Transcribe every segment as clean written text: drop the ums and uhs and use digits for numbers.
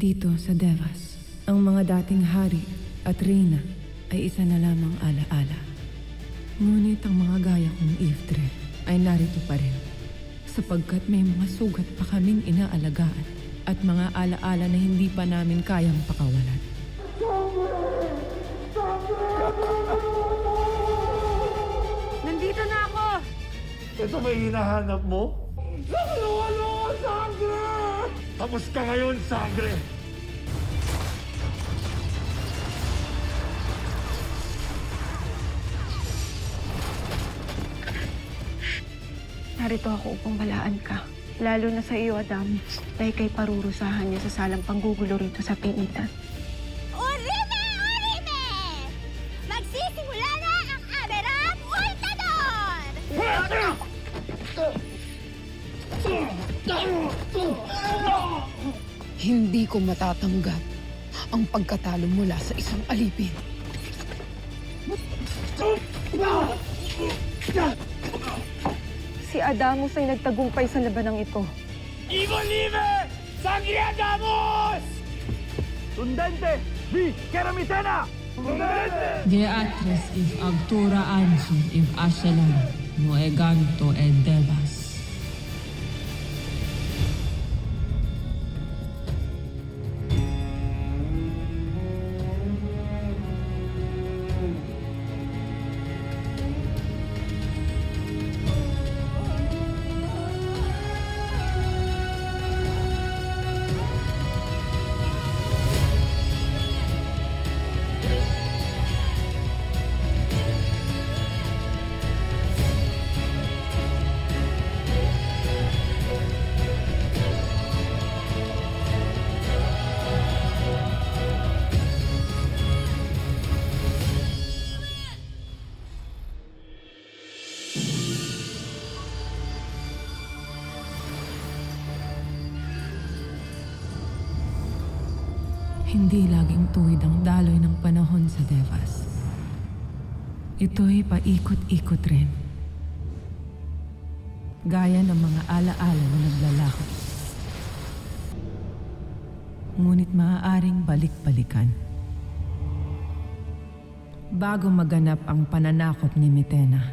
Dito sa Devas, ang mga dating hari at reyna ay isa na lamang alaala. Ngunit ang mga gaya kong Iftre ay narito pa rin, sapagkat may mga sugat pa kaming inaalagaan at mga alaala na hindi pa namin kayang pakawalan. Nandito na ako! Ito ba yung hinahanap mo? Ano? Sangre! Tapos ka ngayon, sangre! Narito ako upang balaan ka. Lalo na sa iyo, Adam. Dahil kay parurusahan niya sa salang panggugulo rito sa pingitan. Orime! Orime! Magsisimula na ang Aberang Ultador! Hindi ko matatanggap ang pagkatalo mula sa isang alipin. Si Adamus ay nagtagumpay sa labanang ito. Ivo Lime! Sangre Andamos! Tundente! Vi Keramitena! Tundente! De atres if agtura ansum if ascelam, no eganto et devas. Hindi laging tuwid ang daloy ng panahon sa Devas. Ito'y paikot-ikot rin. Gaya ng mga alaala na naglalakad. Ngunit maaaring balik-balikan. Bago maganap ang pananakop ni Mitena,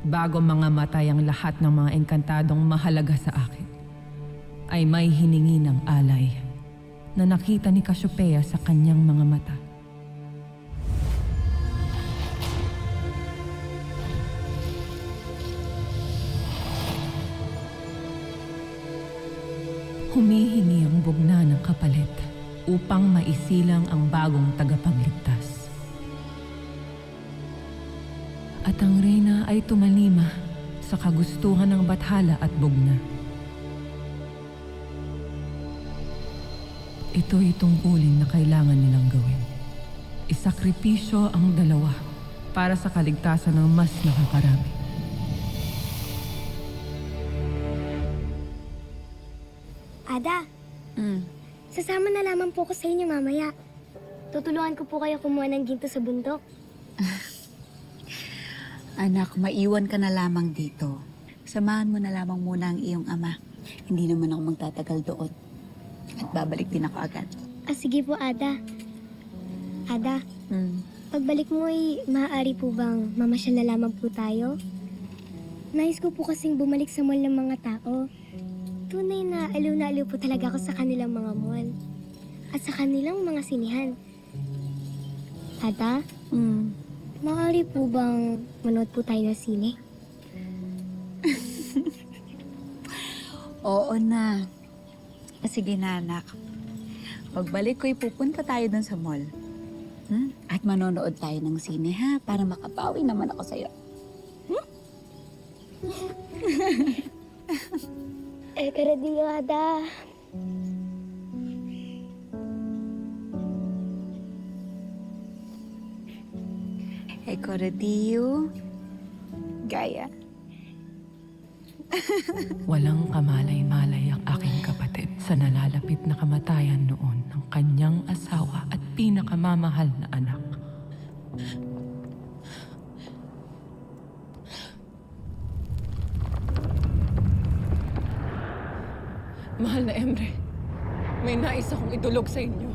bago mga matay ang lahat ng mga engkantadong mahalaga sa akin, ay may hiningi ng alay na nakita ni Cassiopeia sa kanyang mga mata. Humihingi ang bugna ng kapalit upang maisilang ang bagong tagapagligtas. At ang reyna ay tumalima sa kagustuhan ng bathala at bugna. Ito'y tungkulin na kailangan nilang gawin. Isakripisyo ang dalawa para sa kaligtasan ng mas nakakarami. Ada, sasama na lamang po ko sa inyo mamaya. Tutulungan ko po kayo kumuha ng ginto sa bundok. Anak, maiwan ka na lamang dito. Samahan mo na lamang muna ang iyong ama. Hindi naman ako magtatagal doon. At babalik din ako agad. Sige po, Ada. Ada, pagbalik mo ay maaari po bang mamasyal na lamang po tayo? Nais ko po kasing bumalik sa mall ng mga tao. Tunay na aliw po talaga ako sa kanilang mga mall. At sa kanilang mga sinihan. Ada, maaari po bang manood po tayo ng sine? Oo na. Sige na, anak. Pagbalik ko'y pupunta tayo dun sa mall. At manonood tayo ng sine, ha? Para makapawi naman ako sa'yo. Pero di Ada. Coradio. Gaya. Walang kamalay-malay ang aking kapatid sa nalalapit na kamatayan noon ng kanyang asawa at pinakamamahal na anak. Mahal na Emre, May nais akong idulog sa inyo.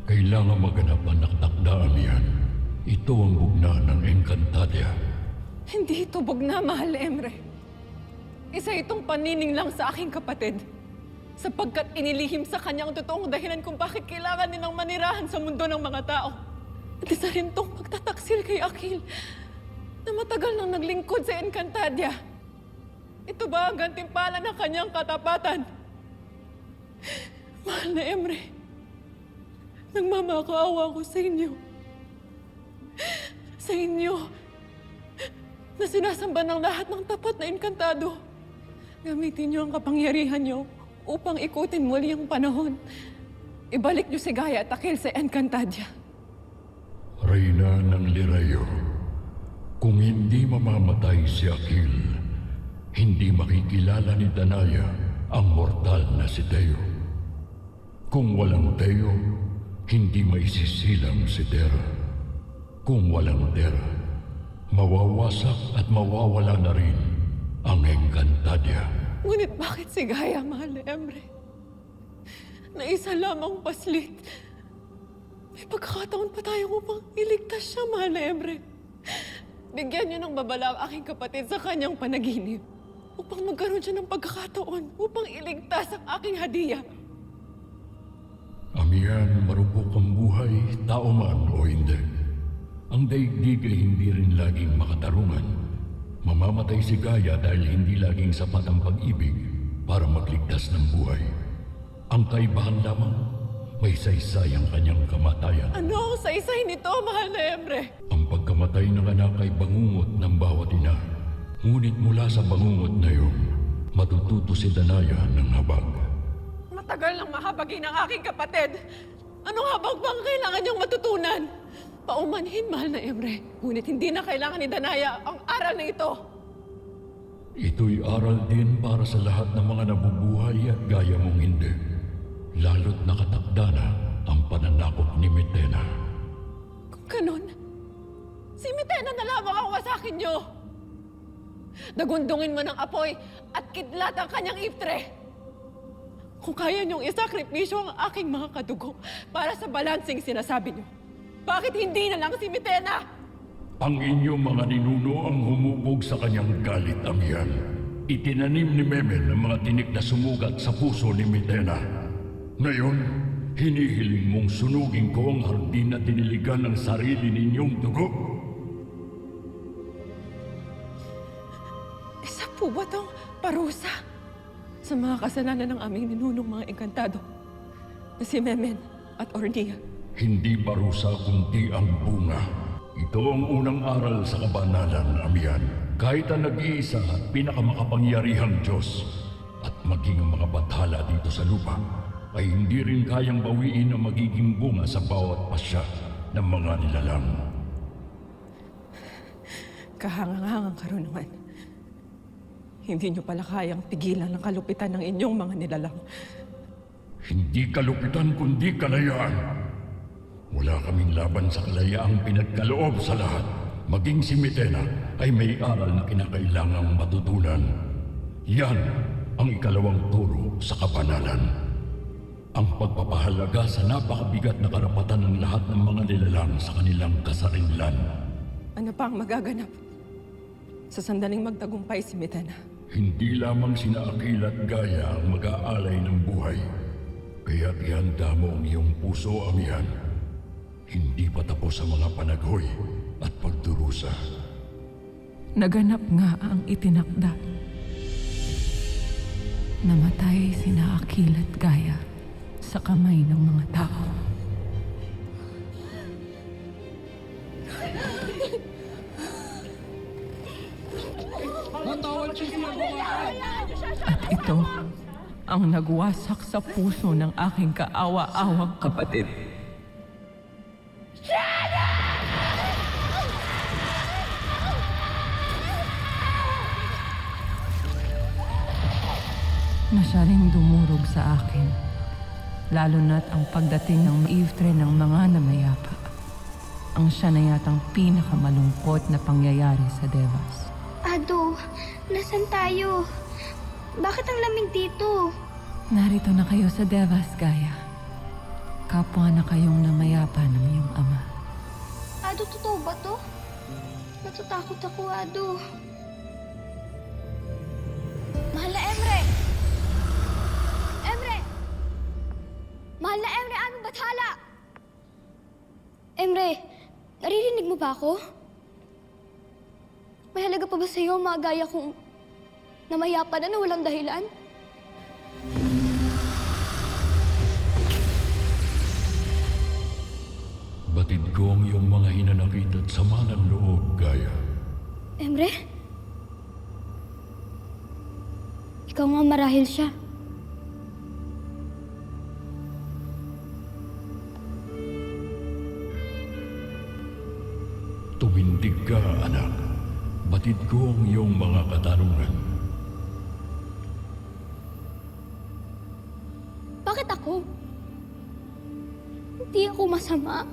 Kailangan maganap ang naktakdaan yan. Ito ang bugna ng Encantadia. Hindi ito bugna, mahal na Emre. Isa itong panining lang sa aking kapatid. Sapagkat inilihim sa kanya ang totoong dahilan kung bakit kailangan nilang manirahan sa mundo ng mga tao. At isa rin itong pagtataksil kay Akil na matagal nang naglingkod sa Encantadia. Ito ba ang gantimpala ng kanyang katapatan? Mahal na Emre, nagmamakaawa ko sa inyo. Sa inyo na sinasamba ng lahat ng tapat na Encantado. Gamitin niyo ang kapangyarihan niyo upang ikutin muli ang panahon. Ibalik niyo si Gaia at Akil sa Encantadia. Reyna ng Lirayo, kung hindi mamamatay si Akil, hindi makikilala ni Danaya ang mortal na si Teo. Kung walang Teo, hindi maisisilang si Terra. Kung walang Terra, mawawasak at mawawala na rin ang Encantadia. Ngunit bakit si Gaia, mahal na Emre? Na isa lamang paslit. May pagkakataon pa tayo upang iligtas siya, mahal na Emre. Bigyan niyo ng babala ang aking kapatid sa kanyang panaginip upang magkaroon siya ng pagkakataon upang iligtas ang aking hadiah. Amihan, marupok ang buhay, tao man o hindi. Ang daigdig ay hindi rin laging makatarungan. Mamamatay si Gaia dahil hindi laging sapat ang pag-ibig para magligtas ng buhay. Ang kaibahan lamang, may saysay ang kanyang kamatayan. Ano ang saysay nito, mahal na Emre? Ang pagkamatay ng anak ay bangungot ng bawat ina. Ngunit mula sa bangungot na iyon, matututo si Danaya ng habag. Matagal nang mahabagin ang aking kapatid. Anong habag bang kailangan niyang matutunan? Paumanhin, mahal na Emre. Ngunit hindi na kailangan ni Danaya ang aral na ito. Ito'y aral din para sa lahat ng mga nabubuhay at gaya mong hindi. Lalo't nakatakda na ang pananakot ni Mitena. Kung ganun, si Mitena na lamang ang wasakin niyo. Dagundungin mo ng apoy at kidlat ang kanyang iftre. Kung kaya niyong isakripisyo ang aking mga kadugo para sa balansing sinasabi niyo, bakit hindi na lang si Mitena? Ang inyong mga ninuno ang humubog sa kanyang galit, Amihan. Itinanim ni Memel ang mga tinik na sumugat sa puso ni Mitena. Ngayon, hinihiling mong sunugin ko ang hardin na diniligan ng sarili ninyong dugo. Isa po ba itong parusa sa mga kasalanan ng aming ninunong mga engkantado na si Memen at Ornia? Hindi parusa kundi ang bunga. Ito ang unang aral sa kabanalan, Amihan. Kahit ang nag-iisa at pinakamakapangyarihang Diyos at maging ang mga bathala dito sa lupa ay hindi rin kayang bawiin ang magiging bunga sa bawat pasya ng mga nilalang. Kahangang-hangang karunungan. Hindi niyo pala kayang pigilan ang kalupitan ng inyong mga nilalang. Hindi kalupitan kundi kalayaan. Wala kaming laban sa kalayaang pinagkaloob sa lahat. Maging si Mitena ay may aral na kinakailangang matutunan. Yan ang ikalawang turo sa kabanalan. Ang pagpapahalaga sa napakabigat na karapatan ng lahat ng mga nilalang sa kanilang kasarinlan. Ano pa ang magaganap sa sandaling magtagumpay si Mitena? Hindi lamang sina Akil at Gaia ang mag-aalay ng buhay. Kaya't ihanda mo ang iyong puso, Amihan. Hindi pa tapos ang mga panaghoy at pagdurusa. Naganap nga ang itinakda. Namatay sina Akil at Gaia sa kamay ng mga tao. At ito ang nagwasak sa puso ng aking kaawa-awang kapatid. Na siya ring dumurog sa akin lalo na't ang pagdating ng maiftre ng mga namayapa. Ang siya na yatang pinakamalungkot na pangyayari sa Devas. Ado, nasan tayo? Bakit ang lamig dito? Narito na kayo sa Devas, Gaia. Kapwa na kayong namayapa ng iyong ama. Ado, totoo ba to? Natatakot ako, Ado. Mahal na Emre! Emre! Mahal na Emre, aming bathala! Emre, naririnig mo ba ako? May halaga pa ba sa'yo ang mga gaya kong namayapa na walang dahilan? Batid ko ang iyong mga hinanakit at sama ng loob, Gaia. Emre? Ikaw nga marahil siya. Tumindig ka, anak. Batid ko ang iyong mga katanungan. Bakit ako? Hindi ako masama.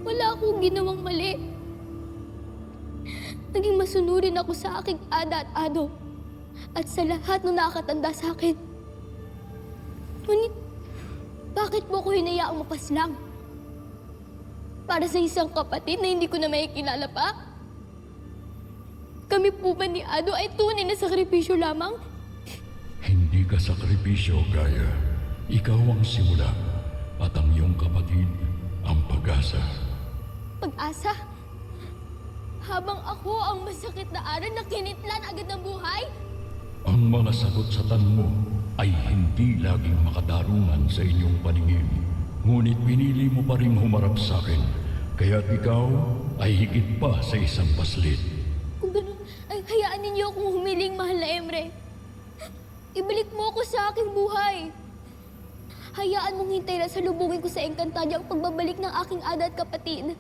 Wala akong ginawang mali. Naging masunurin ako sa aking ada at ado. At sa lahat ng nakakatanda sa akin. Ngunit, bakit mo ko hinayaang mapaslang? Para sa isang kapatid na hindi ko na makikilala pa? Kami po ba ni Ado ay tunay na sakripisyo lamang? Hindi ka sakripisyo, Gaia. Ikaw ang simula at ang iyong kapatid ang pag-asa. Pag-asa? Habang ako ang masakit na aral na kinitlan agad ng buhay? Ang mga sagot sa tanong mo ay hindi laging makatarungan sa inyong paningin. Ngunit pinili mo pa rin humarap sa akin, kaya't ikaw ay higit pa sa isang paslit. Kung ganun, ay hayaan ninyo akong humiling, mahal na Emre. Ibalik mo ako sa aking buhay. Hayaan mong hintay na salubungin ko sa Encantadia ang pagbabalik ng aking ada at kapatid.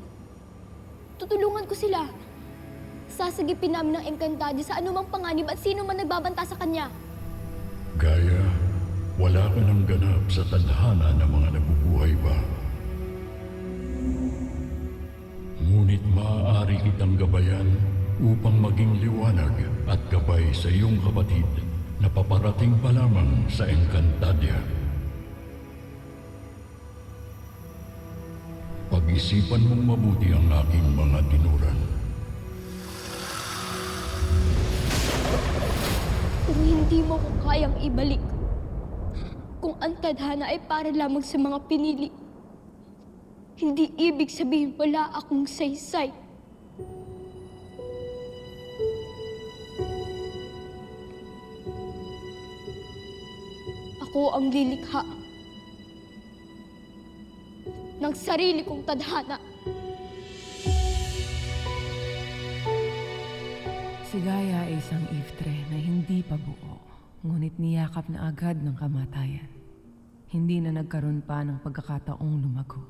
Tutulungan ko sila. Sasagipin namin ng Encantadia sa anumang panganib at sino man nagbabanta sa kanya. Gaia, wala ka ng ganap sa tadhana ng mga nabubuhay pa. Ngunit maaari kitang gabayan upang maging liwanag at gabay sa iyong kapatid na paparating pa lamang sa Encantadia. Pag-isipan mong mabuti ang aking mga tinuran. Kung hindi mo ko kayang ibalik, kung ang tadhana ay para lamang sa mga pinili, hindi ibig sabihin wala akong saysay. Ako ang lilikha ng sarili kong tadhana. Si Gaia ay isang iftre na hindi pa buo, ngunit niyakap na agad ng kamatayan. Hindi na nagkaroon pa ng pagkakataong lumago.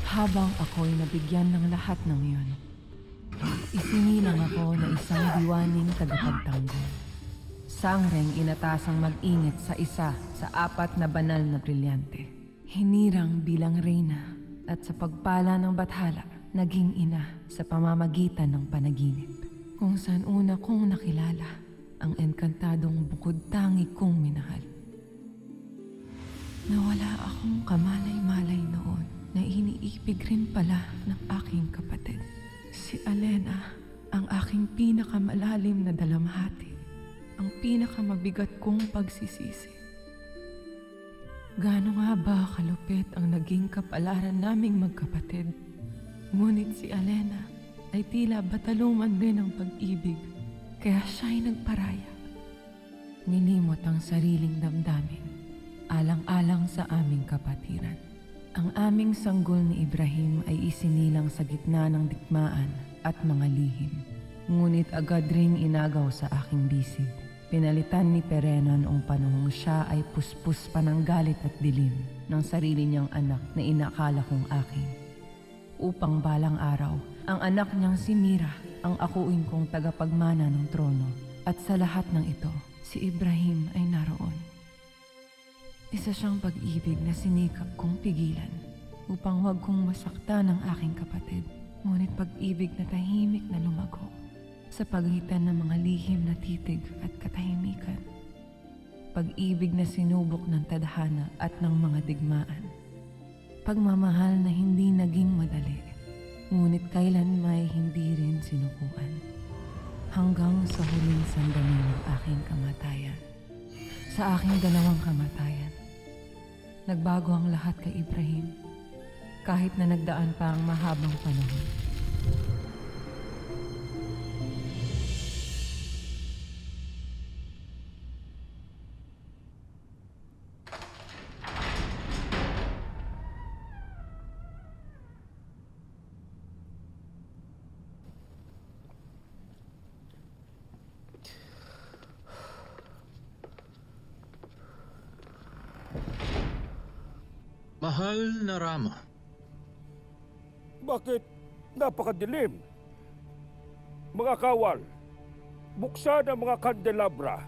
Habang ako'y nabigyan ng lahat ng iyon, isinilang ako na isang diwaning tagapagtanggol. Sangreng inatasang mag-init sa isa sa 4 na banal na brilyante. Hinirang bilang reyna at sa pagpala ng bathala, naging ina sa pamamagitan ng panaginip. Kung saan una kong nakilala ang enkantadong bukod tangi kong minahal. Nawala akong kamalay-malay noon na iniibig rin pala ng aking kapatid. Si Alena, ang aking pinakamalalim na dalamhati, ang pinakamabigat kong pagsisisi. Gaano nga ba kalupit ang naging kapalaran naming magkapatid? Ngunit si Alena ay tila bataluman din ng pag-ibig, kaya siya'y nagparaya. Nilimot ang sariling damdamin, alang-alang sa aming kapatiran. Ang aming sanggol ni Ibrahim ay isinilang sa gitna ng digmaan at mga lihim. Ngunit agad ring inagaw sa aking bisig. Pinalitan ni Perena noong panahong siya ay puspos pa ng galit at dilim ng sarili niyang anak na inakala kong akin. Upang balang araw, ang anak niyang si Mira ang akuin kong tagapagmana ng trono. At sa lahat ng ito, si Ibrahim ay naroon. Isa siyang pag-ibig na sinikap kong pigilan upang wag kong masaktan ang aking kapatid. Ngunit pag-ibig na tahimik na lumago sa pagitan ng mga lihim na titig at katahimikan. Pag-ibig na sinubok ng tadhana at ng mga digmaan. Pagmamahal na hindi naging madali, ngunit kailan may hindi rin sinukuan. Hanggang sa huling sandali ng aking kamatayan. Sa aking dalawang kamatayan, nagbago ang lahat kay Ibrahim, kahit na nagdaan pa ang mahabang panahon. Mahal na Rama, Bakit napakadilim? Mga kawal, buksan ang mga kandelabra.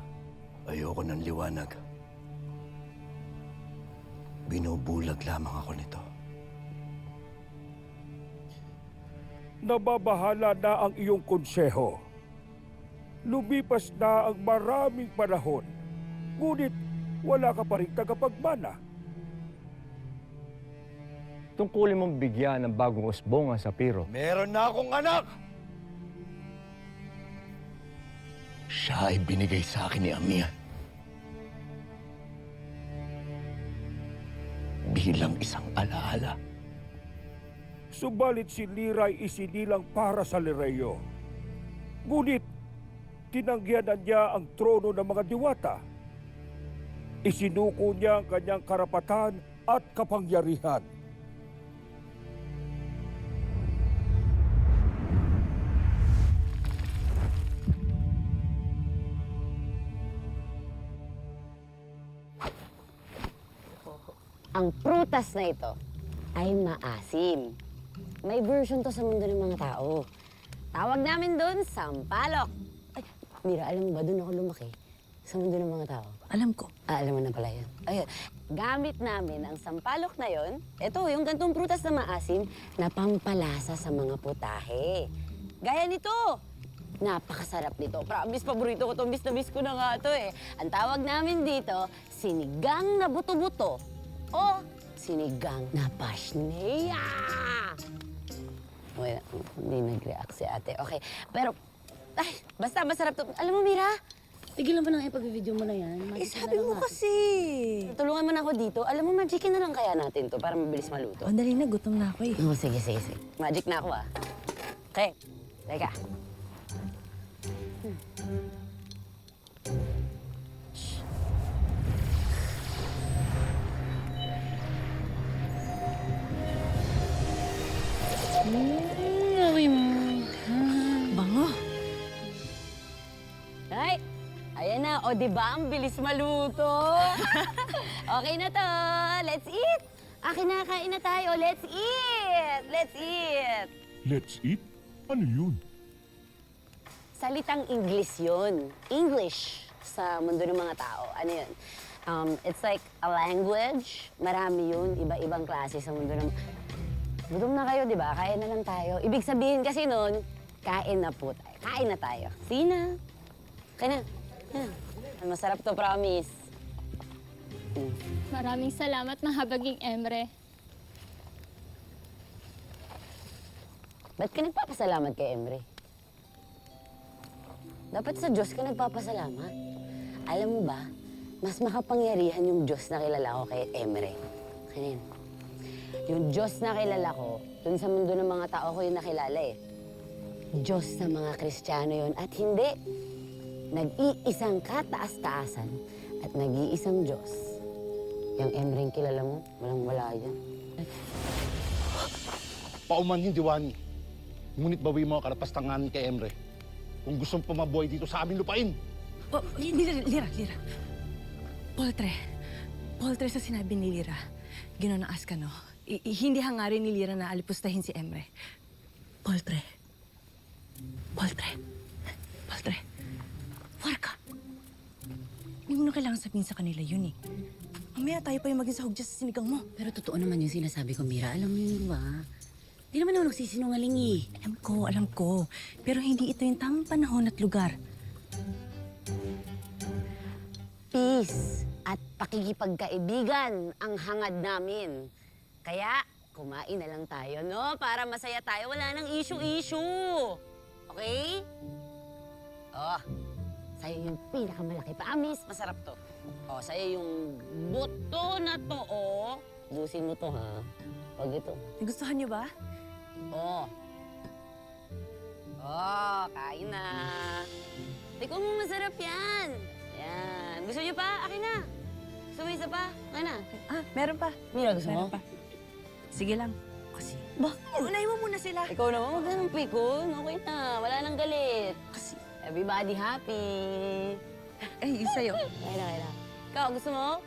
Ayoko ng liwanag. Binubulag lamang ako nito. Nababahala na ang iyong konseho. Lumipas na ang maraming panahon, ngunit wala ka pa rin tagapagmana. Tungkulin mong bigyan ng bagong usbong ang Sapiro. Meron na akong anak! Siya ay binigay sa akin ni Amihan. Bilang isang alaala. Subalit si Liray isinilang para sa Lireyo. Ngunit, tinanggihan niya ang trono ng mga diwata. Isinuko niya ang kanyang karapatan at kapangyarihan. Ang prutas na ito ay maasim. May version to sa mundo ng mga tao. Tawag namin doon, sampalok. Ay, Mira, alam mo ba, doon ako lumaki sa mundo ng mga tao. Alam ko. Alam mo na pala yun. Ayun, gamit namin ang sampalok na yon. Ito, yung gantong prutas na maasim na pampalasa sa mga putahe. Gaya nito. Napakasarap nito. Promise, paborito ko to. Miss na miss ko na nga to eh. Ang tawag namin dito, sinigang na buto-buto. O sinigang na pasneya. Wala, hindi nag-react si ate. Okay, pero, ay, basta masarap to. Alam mo, Mira, tigilan mo nang ipag-video mo na yan. Sabi mo kasi. Tulungan mo na ako dito. Alam mo, magicin na lang kaya natin to para mabilis maluto. O, dali na. Gutom na ako eh. Oh, sige. Magic na ako Okay, teka. Bango. Ay, ayan na. O, di ba? Ang bilis maluto. Okay na to. Let's eat. Akin na, kain na tayo. Let's eat. Let's eat. Let's eat? Ano yun? Salitang English yun. English sa mundo ng mga tao. Ano yun? It's like a language. Marami yun. Iba-ibang klase sa mundo ng... Gutom na kayo, di ba? Kain na lang tayo. Ibig sabihin kasi nun, kain na po tayo. Kain na tayo. Sige na. Kain na. Yan. Masarap to, promise. Maraming salamat, mahabaging Emre. Ba't ka nagpapasalamat kay Emre? Dapat sa Diyos ka nagpapasalamat. Alam mo ba, mas makapangyarihan yung Diyos na kilala ko kay Emre. Kanin. Yung Diyos na kilala ko, dun sa mundo ng mga tao ko yung nakilala eh. Diyos ng mga Kristiyano yun at hindi. Nag-iisang kataas-taasan at nag-iisang Diyos. Yung Emre kilala mo, walang-wala yan. Paumanhin, Diwani. Ngunit bawi mo ang kalapastangan kay Emre. Kung gustong pumabuhay dito sa aming lupain. Oh, Lira. Poltre sa sinabi ni Lira. Ginonaas ka, no? Hindi hangarin ni Lira na alipustahin si Emre. Poltre. Warka. Hindi mo na kailangan sabihin sa kanila yun eh. Mamaya tayo pa yung maging sahog dyan sa sinigang mo. Pero totoo naman yung sinasabi ko, Mira. Alam mo yun ba? Di naman ako nagsisinungaling eh. Alam ko. Pero hindi ito yung tamang panahon at lugar. Peace at pakikipagkaibigan ang hangad namin. Kaya, kumain na lang tayo, no? Para masaya tayo. Wala nang issue-issue. Okay? Oh, sa'yo yung pinakamalaki. Paamis, masarap to. Oh, sa'yo yung buto na to, oh. Juicein mo to, ha? Pag ito. Nagustuhan niyo ba? Oh. Oh, kain na. Tikman mo, masarap yan. Yan. Gusto niyo pa? Akin na. Gusto mo isa pa? Akin na. Meron pa. Mira, gusto mo? Meron pa. Sige lang. Kasi, unahin mo muna sila. Ikaw naman, huwag ka ng pikon. Okay na. Wala nang galit. Kasi, Everybody happy. ay, yung sa'yo. Okay na, okay na. Ikaw, gusto mo?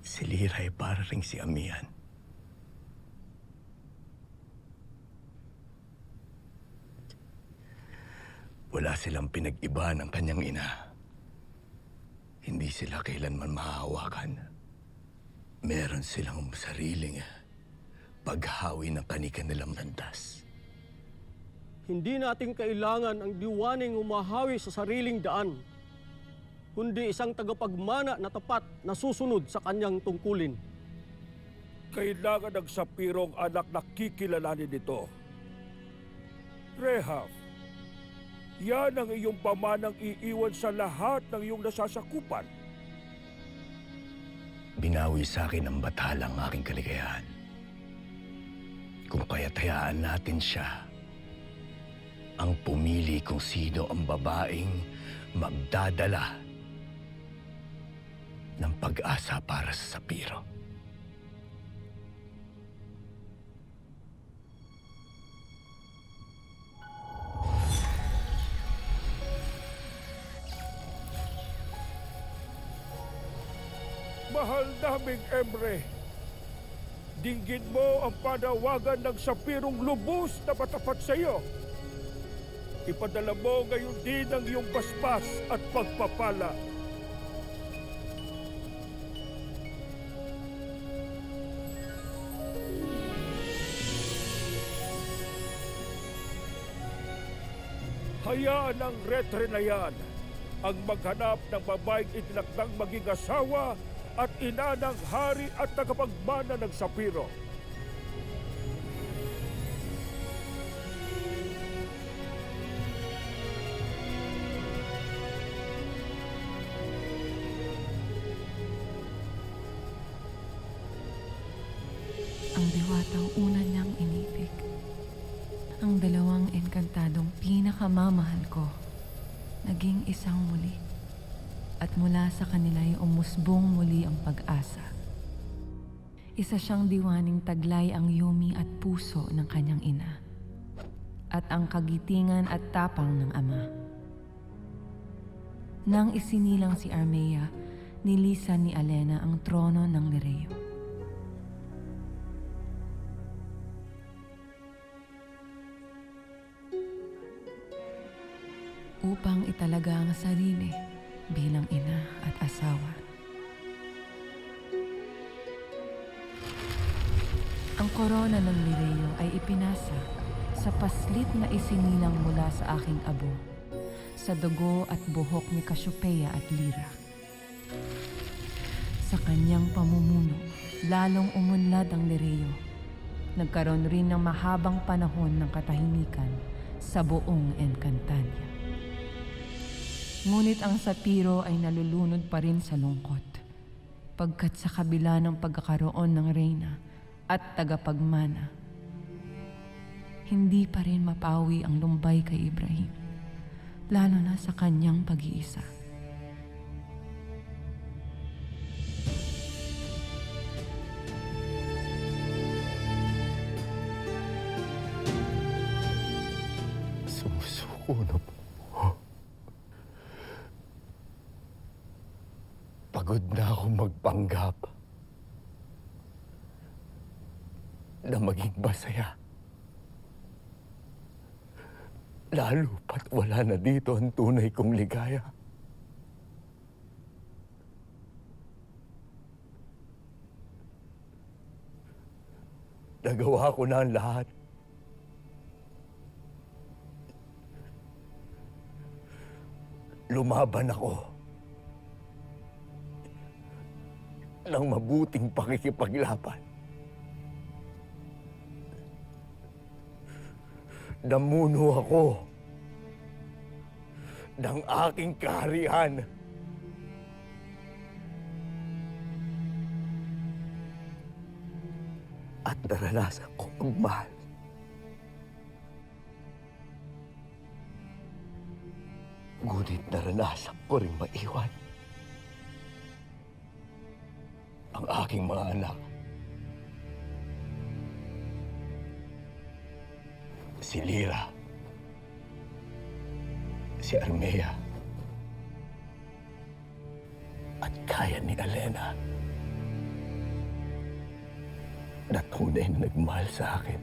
Si Lira ay para ring si Amihan. Wala silang pinag-iba ng kanyang ina. Hindi sila kailanman mahahawakan. Meron silang sariling paghawi ng kanilang landas. Hindi natin kailangan ang diwaning umahawi sa sariling daan, kundi isang tagapagmana na tapat na susunod sa kanyang tungkulin. Kailangan ng sapirong anak na kikilalanin nito. Rehab, yan ang iyong pamanang iiwan sa lahat ng iyong nasasakupan. Binawi sa akin ng batalang aking kaligayahan. Kung kaya't hayaan natin siya ang pumili kung sino ang babaeng magdadala ng pag-asa para sa Sapiro. Mahal naming Emre, dinggin mo ang panawagan ng sapirong lubos na matapat sa iyo. Ipadala mo ngayon din ang iyong basbas at pagpapala. Hayaan ang retre na yan ang maghanap ng babaeng itinakdang maging asawa at ina ng hari at tagapagmana ng Sapiro. Ang diwatang una niyang inibig. Ang dalawang engkantadong pinakamamahal ko, naging isang muli. At mula sa kanila ay umusbong muli ang pag-asa. Isa siyang diwaning taglay ang yumi at puso ng kanyang ina. At ang kagitingan at tapang ng ama. Nang isinilang si Armea, nilisan ni Alena ang trono ng Lireo. Upang italaga ang sarili bilang ina at asawa. Ang korona ng Lireo ay ipinasa sa paslit na isinilang mula sa aking abo, sa dugo at buhok ni Cassiopeia at Lyra. Sa kanyang pamumuno, lalong umunlad ang Lireo. Nagkaroon rin ng mahabang panahon ng katahimikan sa buong Encantadia. Ngunit ang Sapiro ay nalulunod pa rin sa lungkot, pagkat sa kabila ng pagkakaroon ng reyna at tagapagmana, hindi pa rin mapawi ang lumbay kay Ibrahim, lalo na sa kanyang pag-iisa. Sumusuko na po. Pagod na akong magpanggap. na maging masaya. Lalo pat wala na dito ang tunay kong ligaya. Nagawa ko na ang lahat. Lumaban ako ng mabuting pakikipaglaban. Namuno ako ng aking kaharian. At naranasan ko magmahal. Ngunit naranasan ko rin maiwan ang aking mga anak. Si Lira, si Armea, at kaya ni Elena na tunay na nagmahal sa akin.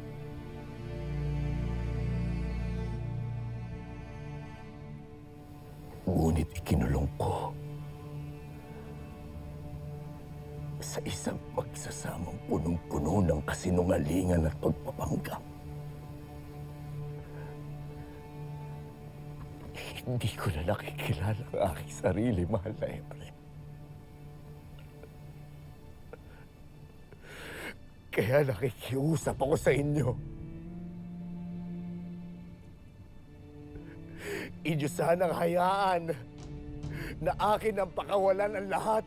Ngunit ikinulong ko sa isang pagsasamang punong-puno ng kasinungalingan at pagpapanggap. Hindi ko na nakikilala ang aking sarili, mahal na Efren. Kaya nakikiusap ako sa inyo. Inyo sanang hayaan na akin ang pakawalan ang lahat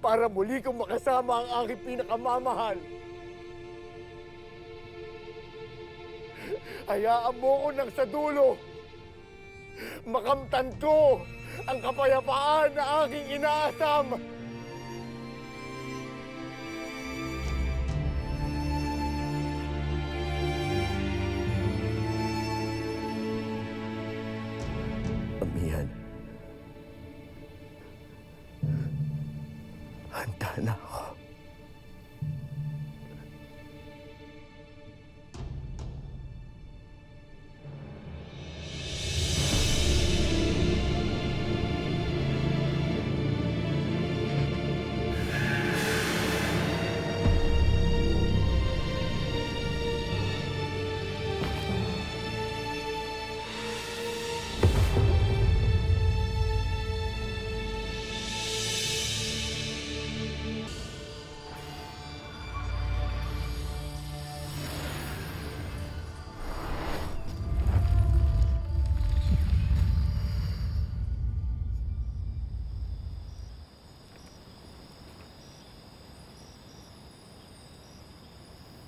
para muli kong makasama ang aking pinakamamahal. Hayaan mo ko nang sa dulo makamtan ko ang kapayapaan na aking inaasam. Amihan, handa na ako.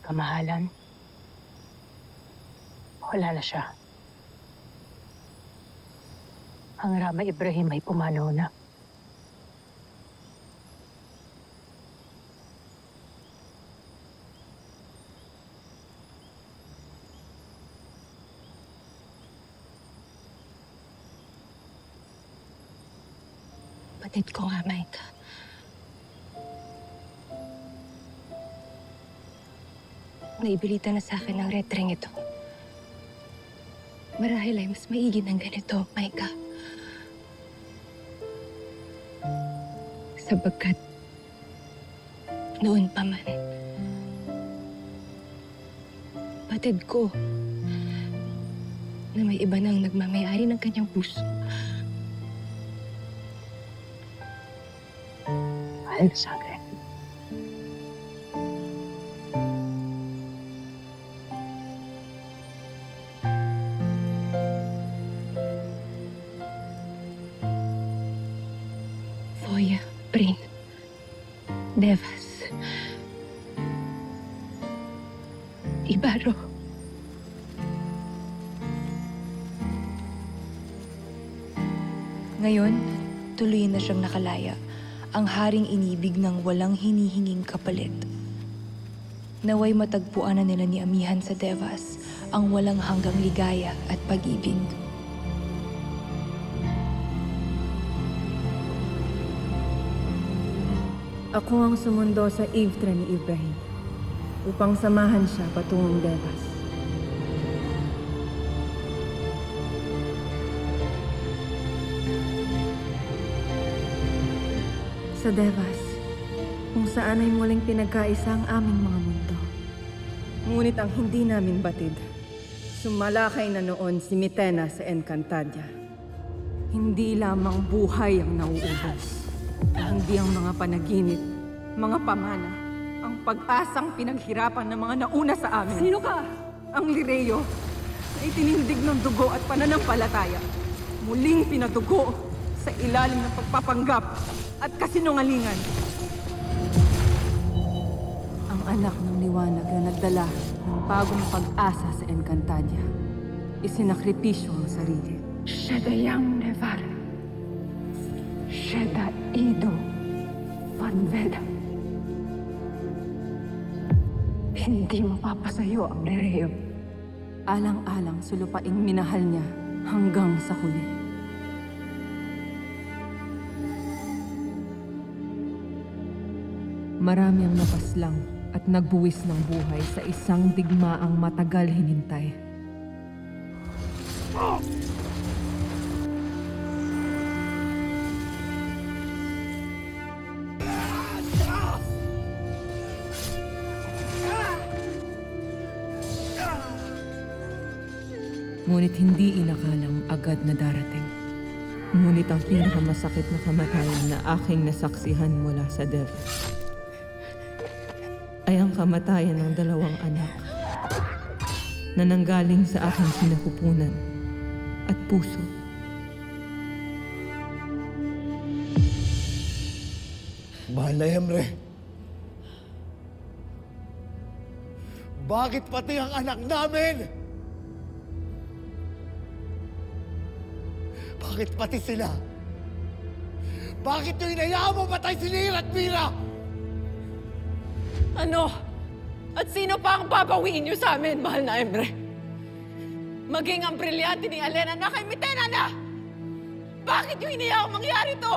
Kamahalan, wala na siya. Ang Rama Ibrahim ay pumanaw na. Batid ko nga, Maika. Naibilita na sa akin ang red ring ito. Marahil ay mas maigi ng ganito, Maika. Sapagkat noon pa man, batid ko na may iba nang nagmamayari ng kanyang puso. Mahal sa akin. Foya, Prin, Devas, Ibaro. Ngayon, tuloy na siyang nakalaya, ang haring inibig ng walang hinihinging kapalit. Naway matagpuan na nila ni Amihan sa Devas ang walang hanggang ligaya at pag-ibig. Ako ang sumundo sa Iftre ni Ibrahim. upang samahan siya patungong Devas. Sa Devas, kung saan ay muling pinagkaisa ang aming mga mundo. Ngunit ang hindi namin batid, sumalakay na noon si Mitena sa Encantadia. Hindi lamang buhay ang nauubos, hindi ang mga panaginip, mga pamana, ang pag-asang pinaghirapan ng mga nauna sa amin. Sino ka? Ang Lireo, na itinindig ng dugo at pananampalataya. Muling pinadugo sa ilalim ng pagpapanggap at kasinungalingan. Ang anak ng liwanag na nagdala ng bagong pag-asa sa Encantadia, isinakripisyo ang sarili. Shedayang Neval. Sheda Ido Panveda. Hindi mapapasayo ang Lireo. Alang-alang sulupaing minahal niya hanggang sa huli. Marami ang napaslang at nagbuwis ng buhay sa isang digmaang matagal hinintay. Ngunit hindi inakalang agad na darating. Ngunit ang pinakamasakit na kamatayan na aking nasaksihan mula sa Devas ay ang kamatayan ng 2 anak na nanggaling sa aking sinapupunan at puso. Mahal na Emre, bakit pati ang anak namin? Bakit pati sila? Bakit yung inayaan mo patay si Nir at Mira? Ano? At sino pa ang babawiin niyo sa amin, mahal na Emre? Maging ang brilyante ni Alena na kay Mitena na! Bakit yung hinayaan mangyari to?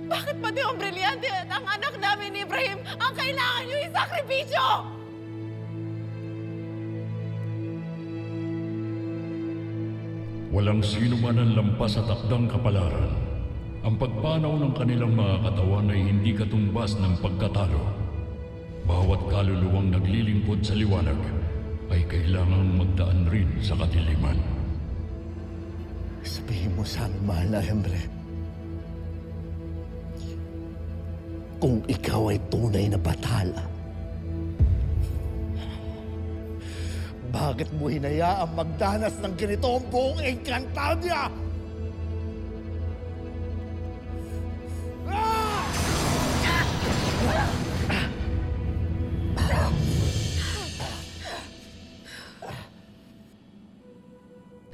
Bakit pati ang brilyante at ang anak namin ni Ibrahim ang kailangan niyo isakripisyo? Walang sino man ang lampas sa takdang kapalaran. Ang pagpanaw ng kanilang mga katawan ay hindi katumbas ng pagkatalo. Bawat kaluluwang naglilingkod sa liwanag ay kailangang magdaan rin sa kadiliman. Sabihin mo sa amin, mahal na Emre, kung ikaw ay tunay na bathala, bakit mo hinayaang magdanas ng ganito ang buong Encantadia?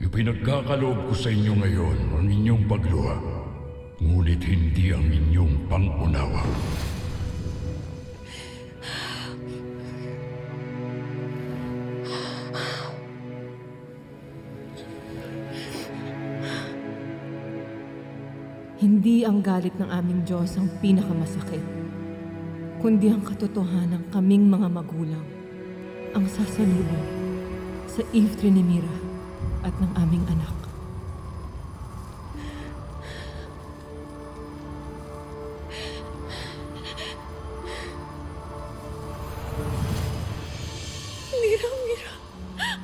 Ipinagkakaloob ko sa inyo ngayon ang inyong pagluha, ngunit hindi ang inyong pangunawa. Hindi ang galit ng aming Diyos ang pinakamasakit, kundi ang katotohanan kaming mga magulang ang sasalubong sa iftre ni Mira at ng aming anak. Mira,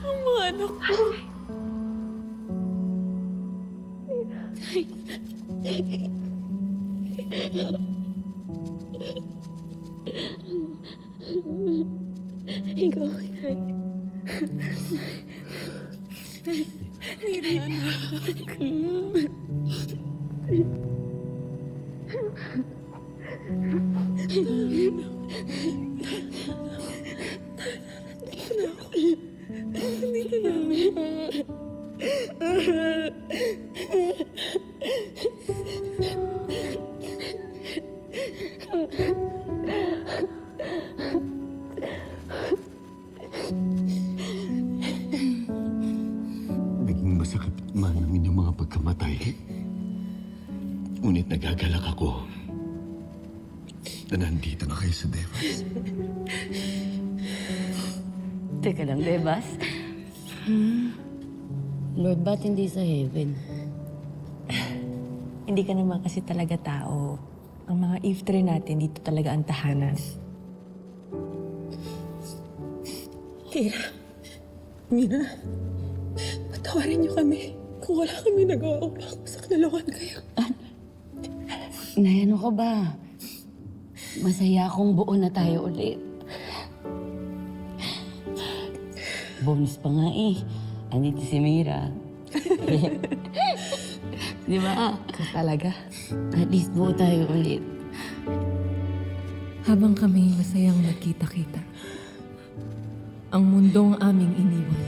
ang mga anak ko. Ikaw ay Mira, anak. Dito namin. Naging masakit man ang inyong mga pagkamatay. Ngunit nagagalak ako na nandito na kayo sa Devas. Teka lang, Bebas. Lord, ba't hindi sa heaven? Hindi ka naman kasi talaga tao. Ang mga iftre natin, dito talaga ang tahanan. Tira, Mina, patawarin niyo kami kung wala kami nagawa upang sa kanalawan kayo. Nay, ano ka ba? Masaya akong buo na tayo ulit. Bonus pa nga eh. Andito si Mira. Di ba? Talaga? At least buo tayo ulit. Habang kami masayang nagkita-kita, ang mundong aming iniwan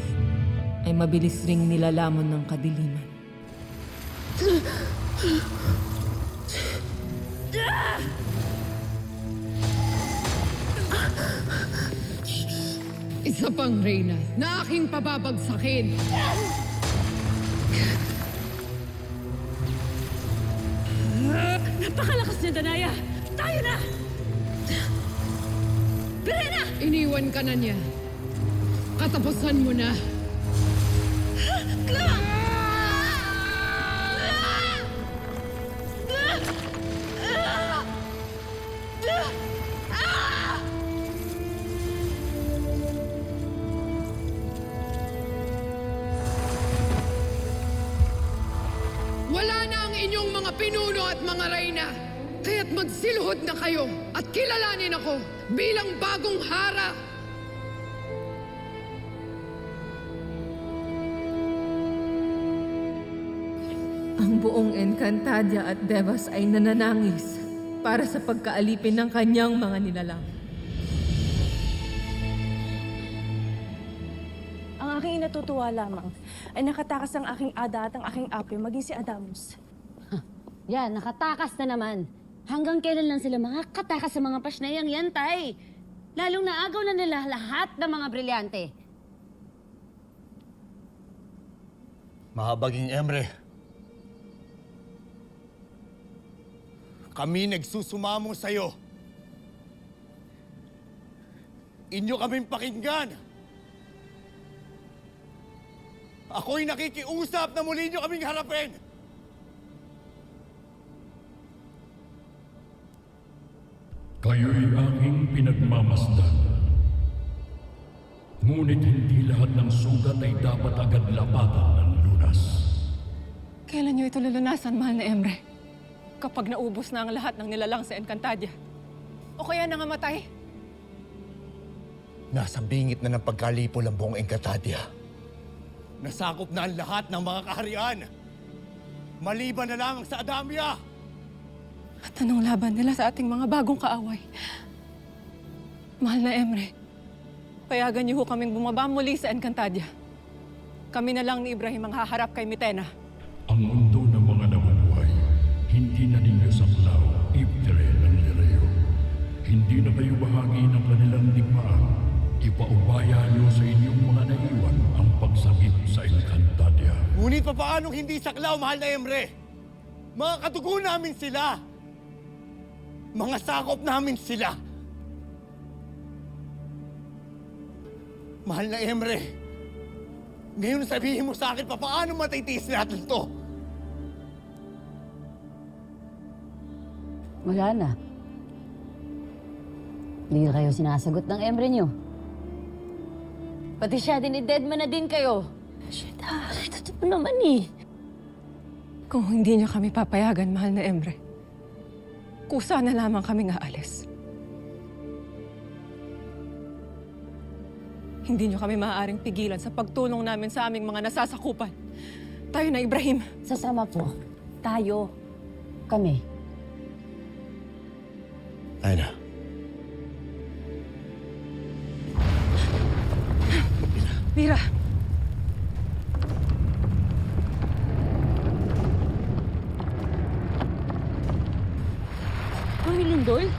ay mabilis ring nilalamon ng kadiliman. Isa pang Reyna na aking pababagsakin. Napakalakas niya, Danaya! Tayo na! Verena! Iniwan ka na niya. Katapusan mo na. Wala na ang inyong mga pinuno at mga reyna. Kaya't magsiluhod na kayo at kilalanin ako bilang bagong hara. Ang buong Encantadia at Devas ay nananangis para sa pagkaalipin ng kanyang mga nilalang. Ang aking inatutuwa lamang ay nakatakas ang aking Ada at ang aking Apre, maging si Adamus. Yan, nakatakas na naman. Hanggang kailan lang sila makakatakas sa mga pasnayang yan, Tay? Lalong naagaw na nila lahat ng mga brilyante. Mahabaging Emre, kami nagsusumamo sa'yo. Inyo kaming pakinggan. Ako'y nakikiusap na muli nyo kaming harapin. Kayo'y aking pinagmamasdan. Ngunit hindi lahat ng sugat ay dapat agad lapatan ng lunas. Kailan niyo ito lulunasan, mahal na Emre? Kapag naubos na ang lahat ng nilalang sa Encantadia? O kaya nangamatay? Nasa bingit na ng pagkalipol ang buong Encantadia. Nasakop na ang lahat ng mga kaharian. Maliban na lamang sa Adamia. At anong laban nila sa ating mga bagong kaaway? Mahal na Emre, payagan niyo ho kaming bumaba muli sa Encantadia. Kami na lang ni Ibrahim ang haharap kay Mitena. Ang mundo ng mga nabubuhay, hindi na ninyo saklaw, iftre ng Lireo. Hindi na kayo bahagi ng kanilang digmaan. Ipaubaya niyo sa inyong mga naiwan ang pagsagip sa Encantadia. Ngunit papaanong hindi saklaw, mahal na Emre? Mga katugo namin sila. Mga sakop namin sila. Mahal na Emre, ngayon sabihin mo sa akin papaano matitiis natin to? Wala na. Hindi na kayo sinasagot ng Emre niyo. Pati siya din, i-deadman na din kayo. Shit, totoo naman eh. Kung hindi niyo kami papayagan, mahal na Emre, kusa na lamang kaming aalis. Hindi niyo kami maaaring pigilan sa pagtulong namin sa aming mga nasasakupan. Tayo na, Ibrahim. Sasama po. Tayo. Kami. Tayo na. Mira. Lumilindol?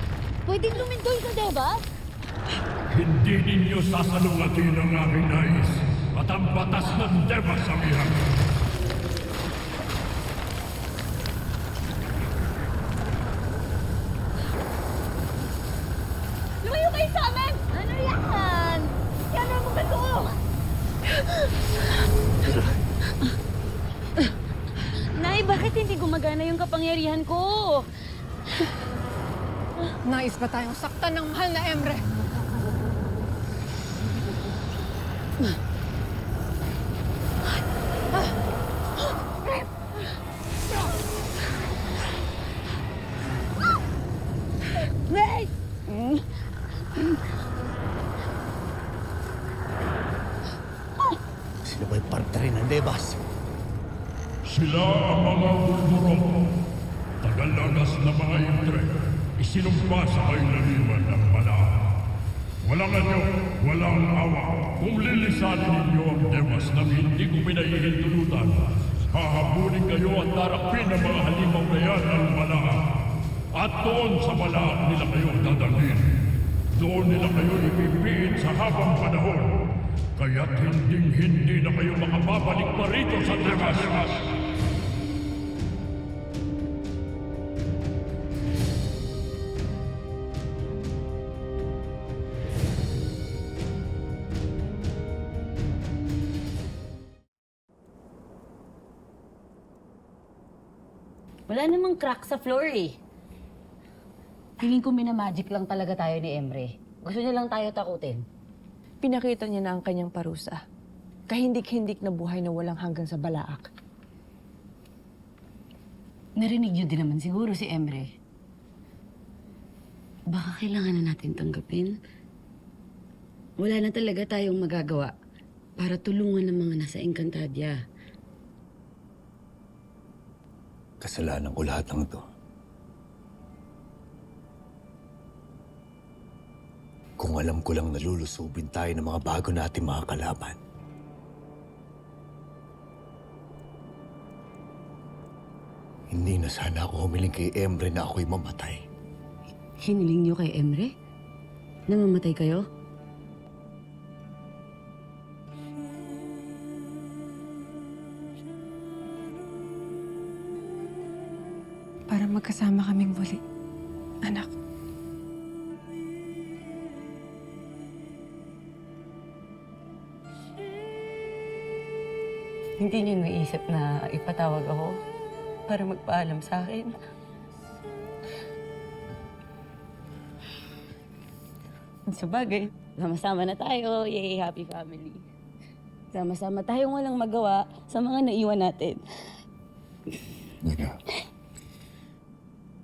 Pwedeng lumindol ka, diba? Hindi ninyo sasalungatin ang aking nais at ang batas ng Devas sa mihan. Bakit hindi gumagana yung kapangyarihan ko? Nais ba tayong saktan ng mahal na Emre? Sila ba'y parte rin ng Devas? Sila ang mga bulburong. Tagalagas na mga Iftre. Isinumpa sa kailaliman ng Balaak. Walang anyo, walang awa. Kung lilisanin ninyo ang Devas na hindi ko pinahihintulutan, hahabulin kayo at darapin ang mga halimaw na yan ng Balaak. At doon sa Balaak nila kayo dadalhin. Doon nila kayo ipipiin sa habang panahon. Kaya't hindi na kayo makababalik pa rito sa Devas. Wala namang crack sa floor eh. Feeling ko minamagic lang talaga tayo ni Emre. Gusto niya lang tayo takutin. Pinakita niya na ang kanyang parusa. Kahindik-hindik na buhay na walang hanggang sa Balaak. Narinig niyo din naman siguro si Emre. Baka kailangan na natin tanggapin. Wala na talaga tayong magagawa para tulungan ng mga nasa Encantadia. Kasalanan ko lahat ng ito. Kung alam ko lang nalulusubin tayo ng mga bago natin mga kalaban. Hindi na sana ako humiling kay Emre na ako'y mamatay. Hiniling niyo kay Emre? Na mamatay kayo? Para magkasama kaming muli, anak. Hindi niyo naisip na ipatawag ako para magpaalam sa akin. Sa bagay, sama-sama na tayo. Yay, happy family. Sama-sama tayong walang magawa sa mga naiwan natin.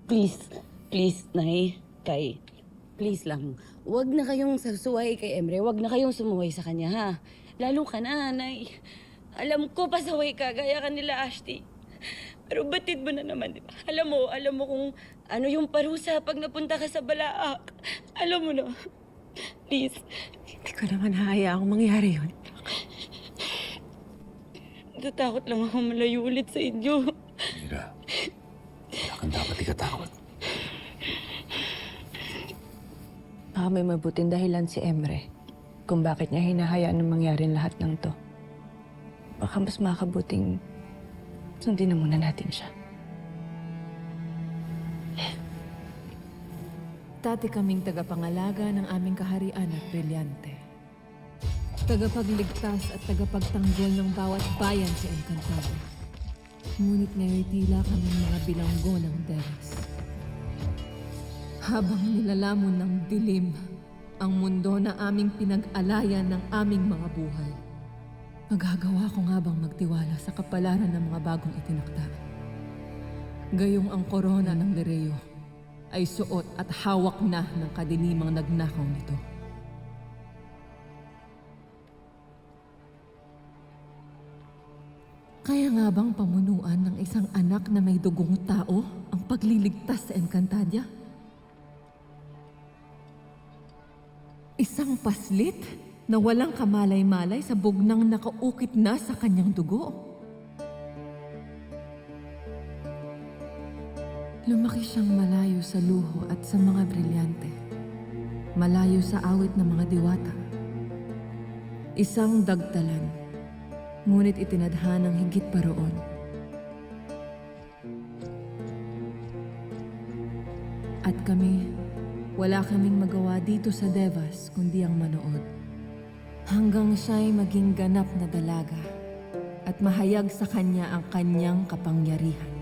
Please, Nay, Kay. Please lang. Huwag na kayong sasuway kay Emre. Huwag na kayong sumuway sa kanya, ha? Lalo ka na, Nay. Alam ko pasaway ka, gaya ka nila, Ashti. Pero batid mo na naman, di ba? Alam mo kung ano yung parusa pag napunta ka sa Balaak. Alam mo na. Please. Hindi ko naman hahayaang mangyari yun. Natatakot lang ako malayo ulit sa inyo. Mira, wala kang dapat ikatakot. Baka may mabuting dahilan si Emre kung bakit niya hinahayaan na mangyari lahat ng to. Baka mas makabuting sundin na muna natin siya. Dati kaming tagapangalaga ng aming kaharian at brilyante. Tagapagligtas at tagapagtanggol ng bawat bayan sa Encantadia. Ngunit ngayon tila kaming mga bilanggo ng Devas. Habang nilalamon ng dilim ang mundo na aming pinag-alayan ng aming mga buhay, magagawa ko nga bang magtiwala sa kapalaran ng mga bagong itinakda? Gayong ang korona ng Lireo ay suot at hawak na ng kadilimang nagnakaw nito. Kaya nga bang pamunuan ng isang anak na may dugong tao ang pagliligtas sa Encantadia? Isang paslit na walang kamalay-malay sa bugnang nakaukit na sa kanyang dugo. Lumaki siyang malayo sa luho at sa mga brilyante. Malayo sa awit ng mga diwata. Isang dagtalan, ngunit itinadhanang higit pa roon. At kami, wala kaming magawa dito sa Devas kundi ang manood. Hanggang siya'y maging ganap na dalaga at mahayag sa kanya ang kanyang kapangyarihan.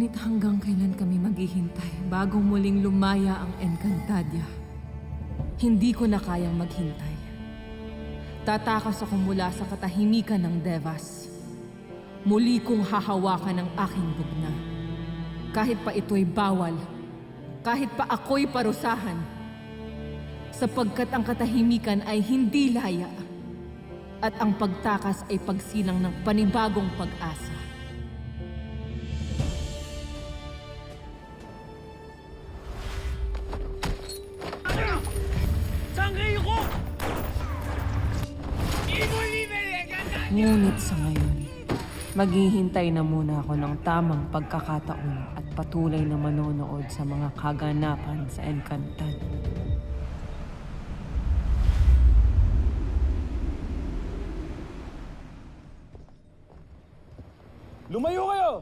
Ngunit hanggang kailan kami maghihintay bago muling lumaya ang Encantadia? Hindi ko na kayang maghintay. Tatakas ako mula sa katahimikan ng Devas. Muli kong hahawakan ang aking bugna. Kahit pa ito'y bawal, kahit pa ako'y parusahan. Sapagkat ang katahimikan ay hindi laya at ang pagtakas ay pagsilang ng panibagong pag-asa. Ngunit sa ngayon, maghihintay na muna ako ng tamang pagkakataon at patuloy na manonood sa mga kaganapan sa Encantad. Lumayo kayo!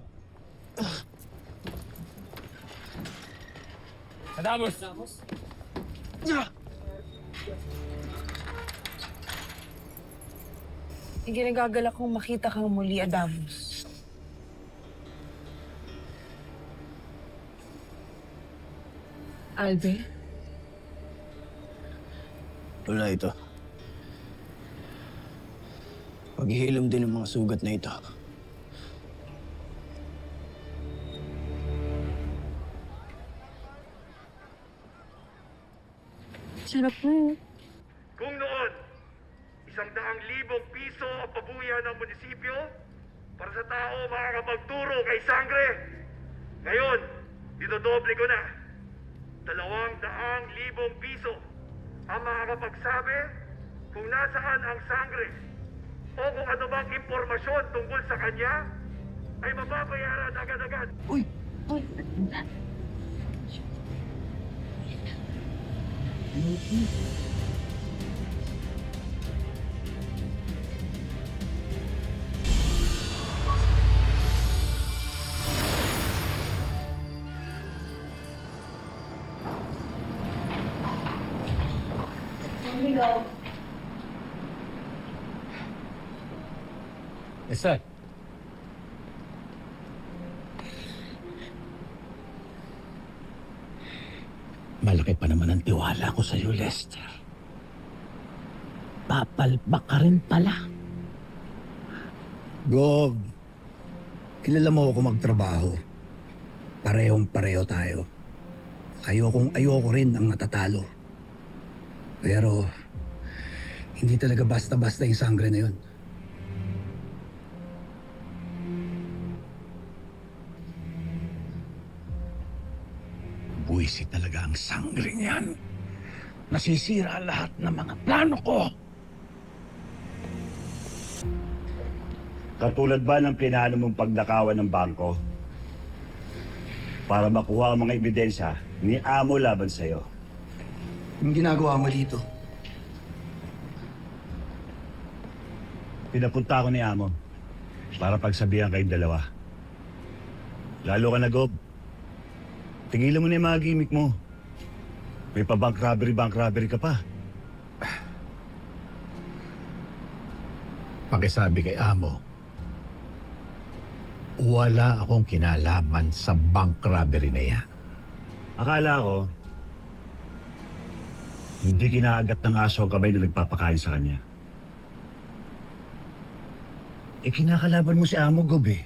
Adamos! Iginagagalak kong makita kang muli, Adamus. Albe? Wala ito. Paghihilom din ng mga sugat na ito. Sarap mo. Kung noon, 100,000 piso ang pabuya ng munisipyo para sa tao makakapagturo kay sangre. Ngayon, dinodoble ko na. 200,000 piso ang makakapagsabi kung nasaan ang sangre o kung ano bang impormasyon tungkol sa kanya ay mababayaran agad-agad. Uy! Uy! Yes, sir. Malaki pa naman ang tiwala ko sa iyo, Lester. Papalpak ka rin pala. Gob, kilala mo ako magtrabaho. Parehong-pareho tayo. Ayoko rin ang natatalo. Pero, hindi talaga basta-basta yung sangre na yun. Buwisi talaga ang sangre niyan. Nasisira lahat ng mga plano ko. Katulad ba ng plinano mong pagnakawan ng bangko? Para makuha ang mga ebidensya ni Amo laban sa'yo. Yung ginagawa mo dito, Pinapunta ako ni Amo para pagsabihan kayong dalawa. Lalo ka na, Gob. Tigilan mo na yung mga gimmick mo. May pa bank robbery ka pa. Pakisabi kay Amo, wala akong kinalaman sa bank robbery na yan. Akala ko, hindi kinaagat ng aso ang kamay na nagpapakain sa kanya. Kinakalaban mo si Amo, Gob eh.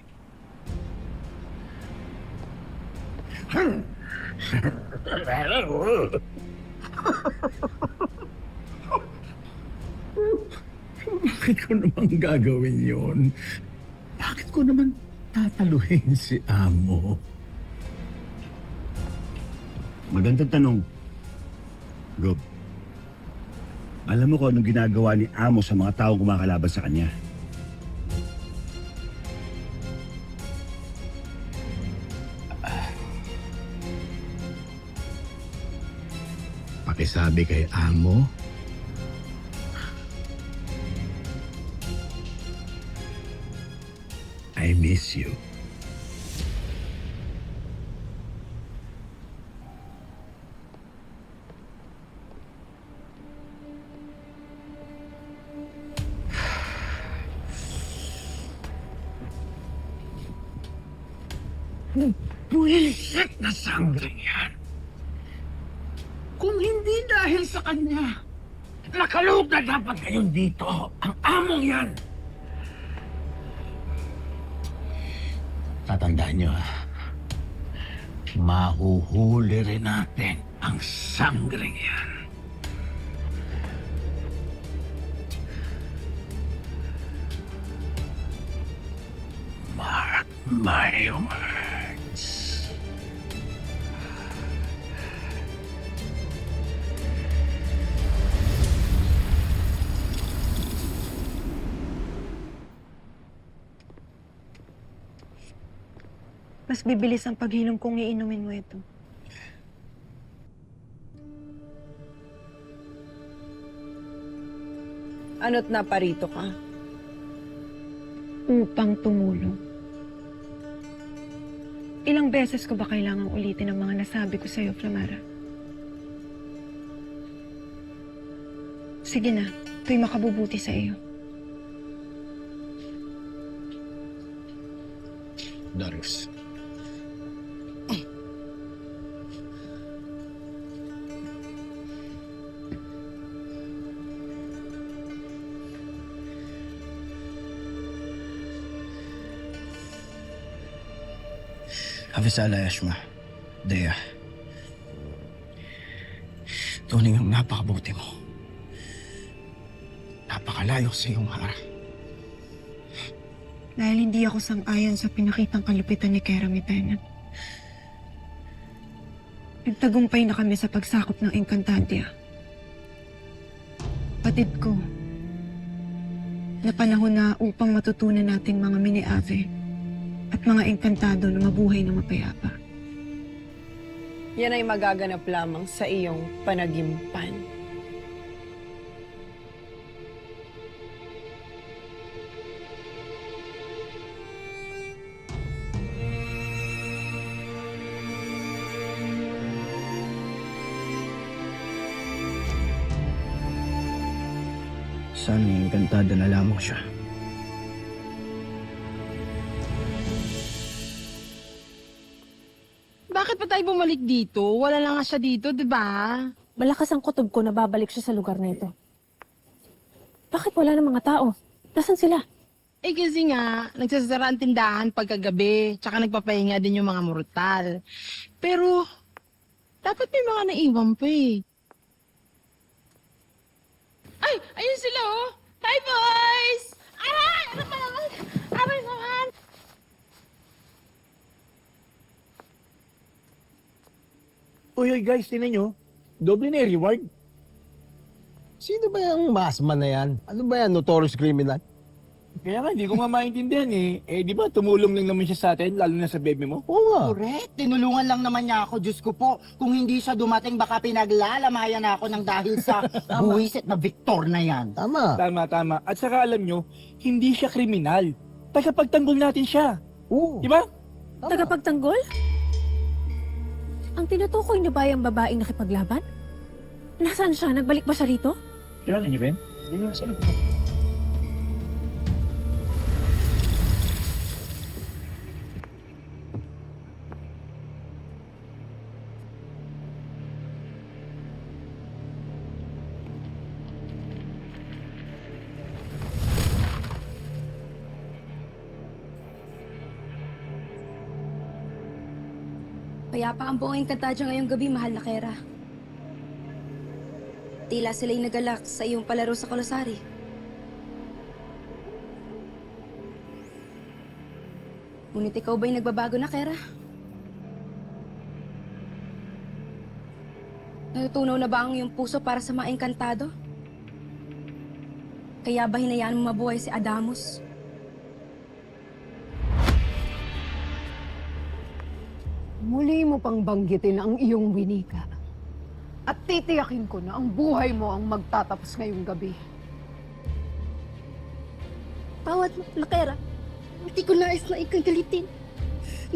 Bakit ko naman gagawin yun? Bakit ko naman tataluhin si Amo? Magandang tanong, Gob. Alam mo kung anong ginagawa ni Amo sa mga taong kumakalaban sa kanya? Pakisabi kay Amo, I miss you. Buwisit na sanggring yan. Kung hindi dahil sa kanya, nakaloob na dapat ngayon dito ang among yan. Tatandaan nyo, mahuhuli rin natin ang sanggring yan. Mark my words. Mas bibilis ang paghinom kung iinumin mo ito. Ano't naparito ka? Upang tumulong. Ilang beses ko ba kailangang ulitin ang mga nasabi ko sa'yo, Flamara? Sige na, ito'y makabubuti sa iyo. Darius. Avisala, Yashma. Dea. Tuning ang napakabuti mo. Napakalayo sa iyong harap. Dahil hindi ako sang-ayon sa pinakitang kalupitan ni Kera Mitena. Nagtagumpay na kami sa pagsakop ng Encantadia. Patid ko na panahon na upang matutunan nating mga mini-ave at mga engkantado na mabuhay na mapayapa. Yan ay magaganap lamang sa iyong panagimpan. Sana yung engkantada na lamang siya. Bakit pa tayo bumalik dito? Wala lang nga siya dito, di ba? Malakas ang kutob ko na babalik siya sa lugar na ito. Bakit wala ng mga tao? Nasaan sila? Eh kasi nga, nagsasara ang tindahan pagkagabi, tsaka nagpapahinga din yung mga mortal. Pero, dapat may mga naiwan pa eh. Ay! Ayun sila oh! Hi boys! Ay! Ano pa naman? Aray naman! Uy, guys, tinan nyo. Doble na reward. Sino ba yung masman na yan? Ano ba yan, notorious criminal? Kaya nga, hindi ko nga maintindihan eh. Eh, di ba tumulong lang naman siya sa atin, lalo na sa bebe mo? Oo nga. Correct. Tinulungan lang naman niya ako. Diyos ko po, kung hindi siya dumating, baka pinaglalamayan ako ng dahil sa buwisit na Victor na yan. Tama. Tama. At saka alam nyo, hindi siya kriminal. Tagapagtanggol natin siya. Oo. Di ba? Tagapagtanggol? Ang tinutukoy niyo ba yung babaeng nakipaglaban? Nasaan siya? Nagbalik ba siya rito? Kailan niyo, Ben? Hindi nga sila. Payapa ang buong Encantadia ngayong gabi, mahal na Kera. Tila sila'y nagalak sa iyong palaro sa Kolosari. Ngunit ikaw ba'y nagbabago na, Kera? Natutunaw na ba ang iyong puso para sa mga engkantado? Kaya ba hinayaan mo mabuhay si Adamus? Muli mo pang banggitin ang iyong winika. At titiyakin ko na ang buhay mo ang magtatapos ngayong gabi. Tawad mo, Lakera. Hindi ko nais na ikang galitin.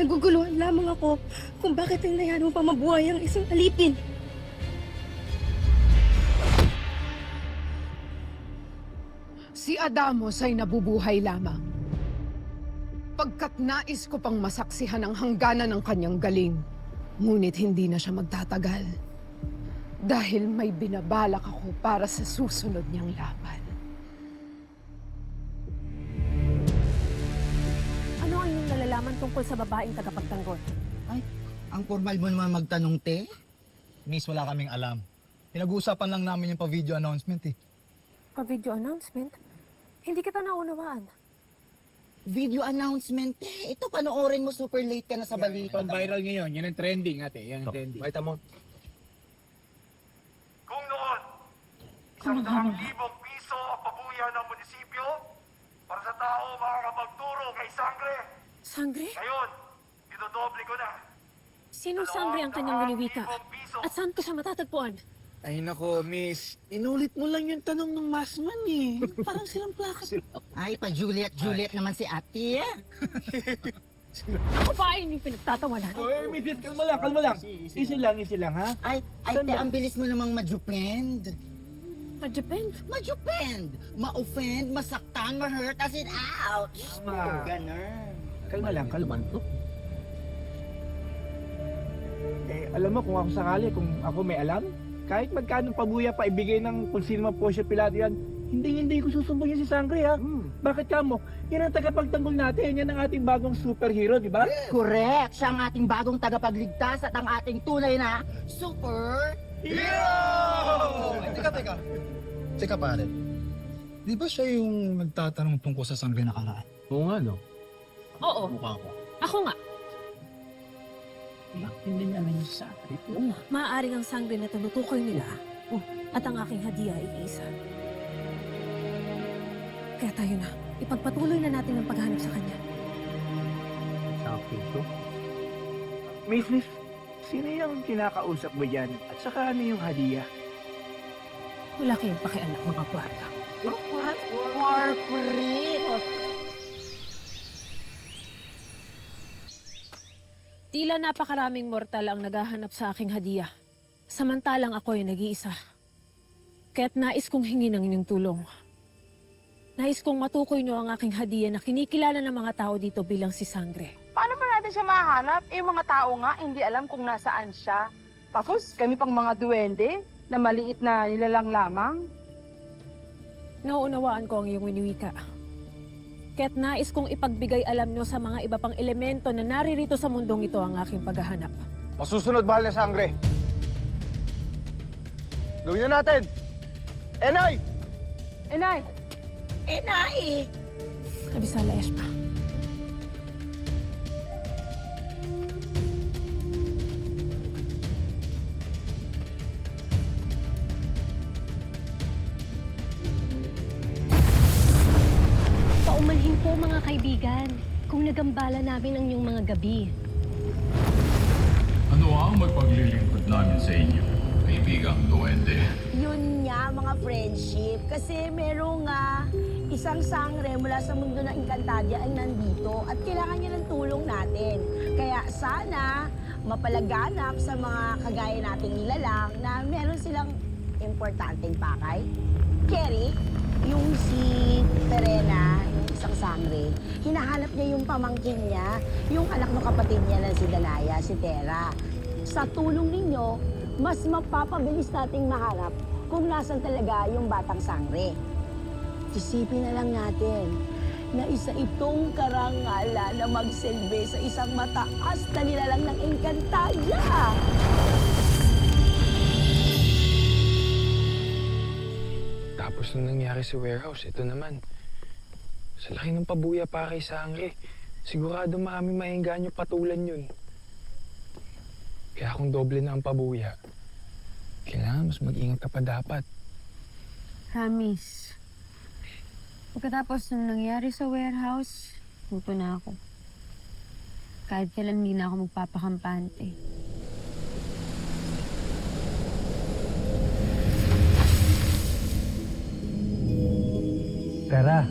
Naguguluhan lamang ako kung bakit hinayaan mo pa mabuhay ang isang alipin. Si Adamos ay nabubuhay lamang. sapagkat nais ko pang masaksihan ang hangganan ng kanyang galing. Ngunit hindi na siya magtatagal. Dahil may binabalak ako para sa susunod niyang laban. Ano ang inyong nalalaman tungkol sa babaeng tagapagtanggol? Ay, ang formal mo naman magtanong, te. Miss, wala kaming alam. Pinag-uusapan lang namin yung pa-video announcement eh. Pa-video announcement? Hindi kita naunawaan. Video announcement, te. Ito, panoorin mo, super late ka na sa balita. Ito ang viral ngayon. Yan ang trending, ate. Yan ang trending. Bakit mo? Kung noon, 100,000 piso ang pabuya ng munisipyo para sa tao makakapagturo kay Sangre. Sangre? Ngayon, itodoble ko na. Sinong Sangre ang kanyang winiwika? At saan ko siya matatagpuan? Ay nako, miss. Inulit mo lang yung tanong ng Masman eh. Parang silang plakas. Ay, pa-Juliet naman si ate. Ako pa ay yung pinagtatawanan. Oy, miss, kalma lang. Easy lang, ha? Ay, te, ang bilis mo namang ma-depend. Ma-depend? Ma-depend. Ma-offend, masaktan, ma-hurt, as in ouch. Tama. Ganun. Kalma lang. Alam mo, kung ako sakali, kung ako may alam, kahit magkano pabuya pa ibigay ng kung sino man po siya Pilato yan, hindi ko susumbong yan si Sangre, ha? Bakit ka mo? Yan ang tagapagtanggol natin, yan ang ating bagong superhero, di ba? Correct! Siya ang ating bagong tagapagligtas at ang ating tunay na super hero! Teka. Teka, pare. Di ba siya yung nagtatanong tungkol sa Sangre na karaan? Oo nga, no? Oo. Mukha ko. Ako nga. Hindi niya alam yung sa atin. Maaaring ang Sangre na tinutukoy nila at ang aking hadiah ay isa. Kaya tayo na, ipagpatuloy na natin ang paghanap sa kanya. Sakit to. Miss, sino yung kinakausap mo dyan? At saka ano yung hadiah? Wala kayong pakialam, mga kwarta. Corporate! Tila napakaraming mortal ang naghahanap sa aking hadiah. Samantalang ako ay nag-iisa. Kaya't nais kong hingin ang inyong tulong. Nais kong matukoy niyo ang aking hadiah na kinikilala ng mga tao dito bilang si Sangre. Paano ba natin siya mahanap? Eh, yung mga tao nga, hindi alam kung nasaan siya. Tapos, kami pang mga duwende na maliit na nilalang lamang. Nauunawaan ko ang iyong winiwika. Kaya't nais kong ipagbigay alam niyo sa mga iba pang elemento na naririto sa mundong ito ang aking paghahanap. Masusunod, mahal na Sangre. Gawin na natin! Enay! Enay! Enay! Abisala Espa. Paumanhin po mga kaibigan, kung nagambala namin ang inyong mga gabi. Ano ang magpaglilingkod namin sa inyo, kaibigang duwende? Yun nga, mga friendship. Kasi meron nga isang Sangre mula sa mundo ng Encantadia ay nandito at kailangan niya ng tulong natin. Kaya sana mapalaganap sa mga kagaya nating nilalang na meron silang importanteng pakay. Kerry, yung si Perena, yung isang Sangre, hinahanap niya yung pamangkin niya, yung anak ng kapatid niya na si Danaya, si Tera. Sa tulong ninyo, mas mapapabilis nating mahanap kung nasan talaga yung batang Sangre. Isipin na lang natin na isa itong karangalan na magsilbi sa isang mataas na nilalang ng Encantadia. Tapos nung nangyari sa warehouse, ito naman. Sa laki ng pabuya pa kay Sangre, sigurado maraming maengganyo patulan yun. Kaya kung doble na ang pabuya, kailangan mas mag-ingat ka pa dapat. Promise. Pagkatapos nung nangyari sa warehouse, tuto na ako. Kahit kailan hindi na ako magpapakampante. Tara.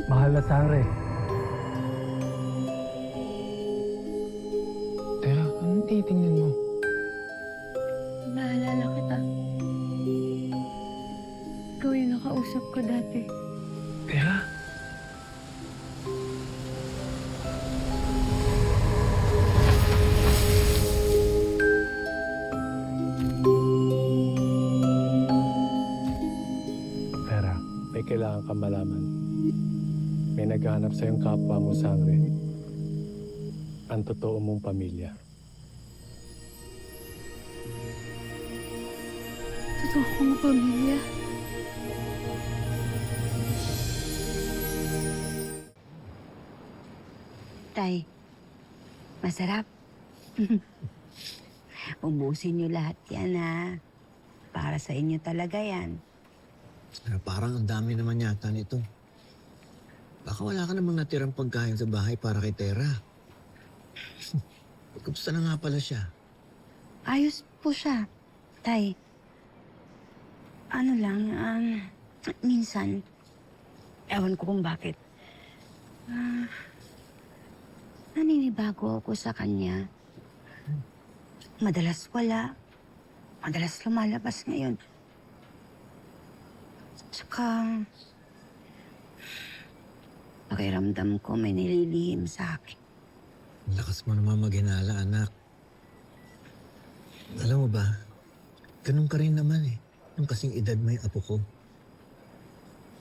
Mahal na Sangre. Tera, anong titingnan mo? Naalala kita. Ikaw yung nakausap ko dati. Tera? Tera, may kailangan kang malaman. May naghahanap sa iyong kapwa mo sangre. Ang totoo mong pamilya. Totoo kong pamilya. Tay, masarap. Ubusin niyo lahat yan, ha? Para sa inyo talaga yan. Parang ang dami naman yata nito. Baka wala ka namang natirang pagkain sa bahay para kay Tera. Kamusta na nga pala siya? Ayos po siya, Tay. Ano lang, minsan, ewan ko kung bakit. Naninibago ako sa kanya. Madalas wala. Madalas lumalabas ngayon. Saka, pakiramdam ko may nililihim sa akin. Lakas mo naman maghinala, anak. Alam mo ba, ganun ka rin naman eh. Nung kasing edad mo yung apo ko.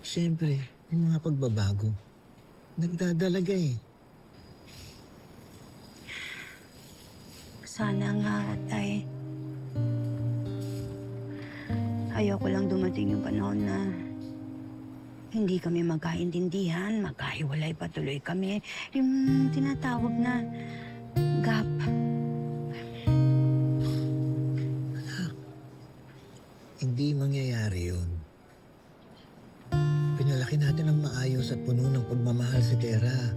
Siyempre, yung mga pagbabago. Nagdadalaga eh. Sana nga, Tay. Ayoko lang dumating yung panahon na hindi kami magkaintindihan, magkahiwalay patuloy kami. Yung tinatawag na gap. Hindi mangyayari yun. Pinalaki natin ng maayos at puno ng pagmamahal si Tera.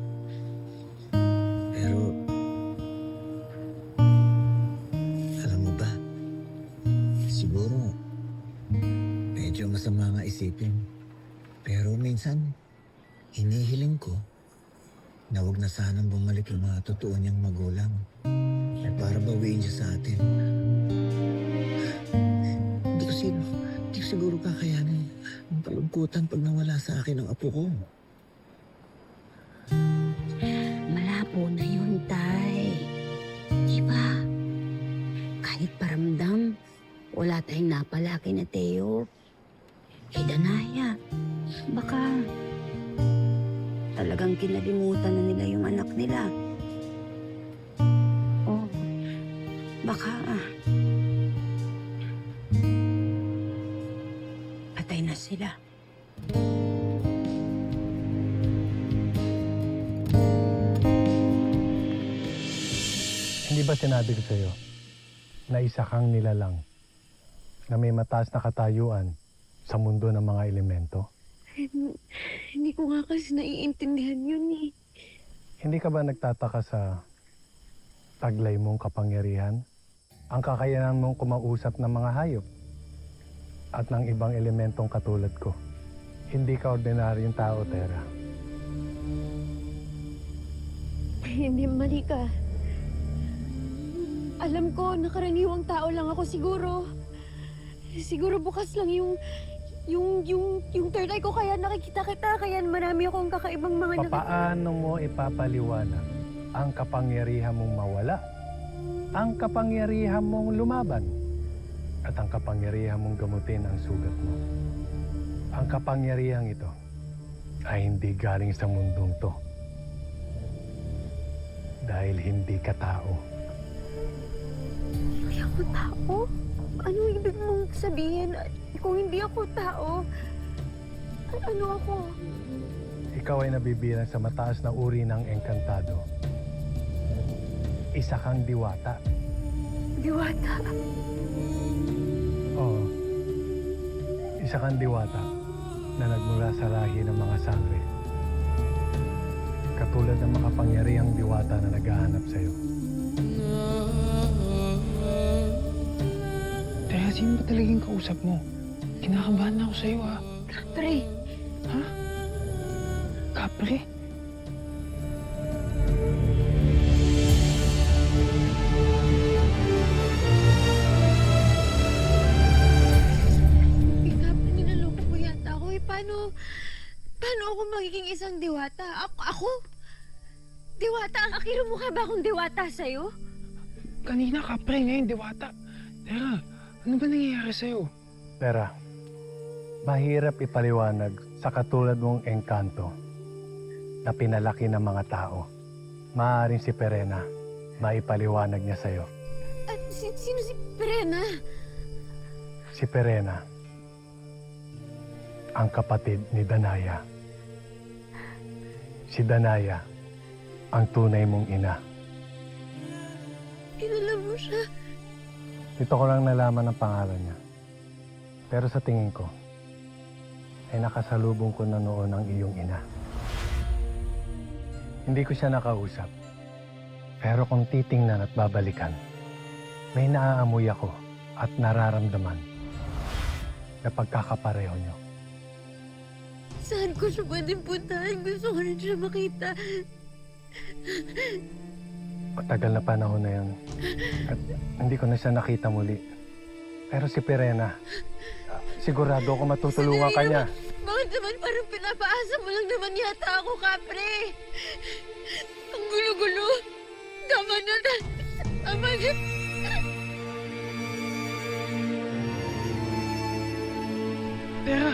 Pero, alam mo ba, siguro, medyo masama nga isipin. Pero minsan, hinihiling ko na huwag na sanang bumalik yung mga totoo niyang magulang. Para bawiin siya sa atin. Hindi ko siguro kakayanin ang kalungkutan pag nawala sa akin ang apo ko. Malabo na yun, Tay. Diba? Kahit paramdam, wala tayong napalaki na Teo. Eh, Danaya, baka talagang kinalimutan na nila yung anak nila. O, baka patay na sila. Hindi ba sinabi ko sa'yo na isa kang nilalang na may mataas na katayuan sa mundo ng mga elemento? Hindi ko nga kasi naiintindihan yun eh. Hindi ka ba nagtataka sa taglay mong kapangyarihan? Ang kakayanan mong kumausap ng mga hayop at ng ibang elementong katulad ko. Hindi ka ordinaryong tao, Tera. Hindi, mali ka. Alam ko, nakaraniwang tao lang ako siguro. Siguro bukas lang yung third eye ko kaya nakikita kita, kaya marami akong kakaibang mga Paano mo ipapaliwanag ang kapangyarihan mong mawala, ang kapangyarihan mong lumaban, at ang kapangyarihan mong gamutin ang sugat mo? Ang kapangyarihan ito ay hindi galing sa mundong to. Dahil hindi ka tao. Hindi ako tao? Ano ibig mong sabihin? Kung hindi ako tao, ano ako? Ikaw ay nabibilang sa mataas na uri ng engkantado. Isa kang diwata. Diwata? Oo. Isa kang diwata na nagmula sa lahi ng mga sangre. Katulad ng makapangyarihang diwata na naghahanap sa'yo. Teka, sino ba talagang kausap mo? Kinakabahan na ako sa'yo, ha? Kapre. Ha? Kapre? Kapre, niloloko mo yata ako eh. Paano Paano ako magiging isang diwata? Ako? Diwata? Akira mo ka ba akong diwata sa'yo? Kanina kapre, ngayon diwata. Tera, ano ba nangyayari sa'yo? Tera, mahirap ipaliwanag sa katulad mong engkanto na pinalaki ng mga tao. Maaaring si Perena, maipaliwanag niya sa'yo. At sino si Perena? Si Perena, ang kapatid ni Danaya. Si Danaya, ang tunay mong ina. Kilala mo siya? Dito ko lang nalaman ang pangalan niya. Pero sa tingin ko, ay nakasalubong ko na noon ang iyong ina. Hindi ko siya nakausap. Pero kung titingnan at babalikan, may naaamoy ako at nararamdaman na pagkakapareho niyo. Saan ko siya pwedeng puntahan? Gusto ko rin siya makita. Matagal na panahon na yun. At hindi ko na siya nakita muli. Pero si Perena, sigurado ako matutulungan ka niya. Bakit naman parang pinapaasa mo lang naman yata ako, Kapre? Ang gulo-gulo. Tama na. Tama na. Tera!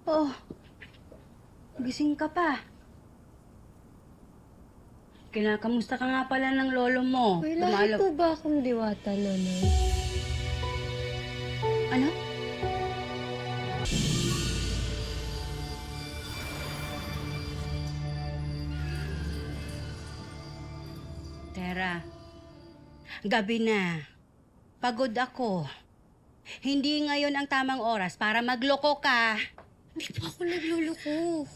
Oh, gising ka pa. Kinakamusta ka nga pala ng lolo mo? May lahat po ba akong diwata, Lolo? Ano? Tera, gabi na. Pagod ako. Hindi ngayon ang tamang oras para magloko ka. Hindi po ako nagluloko.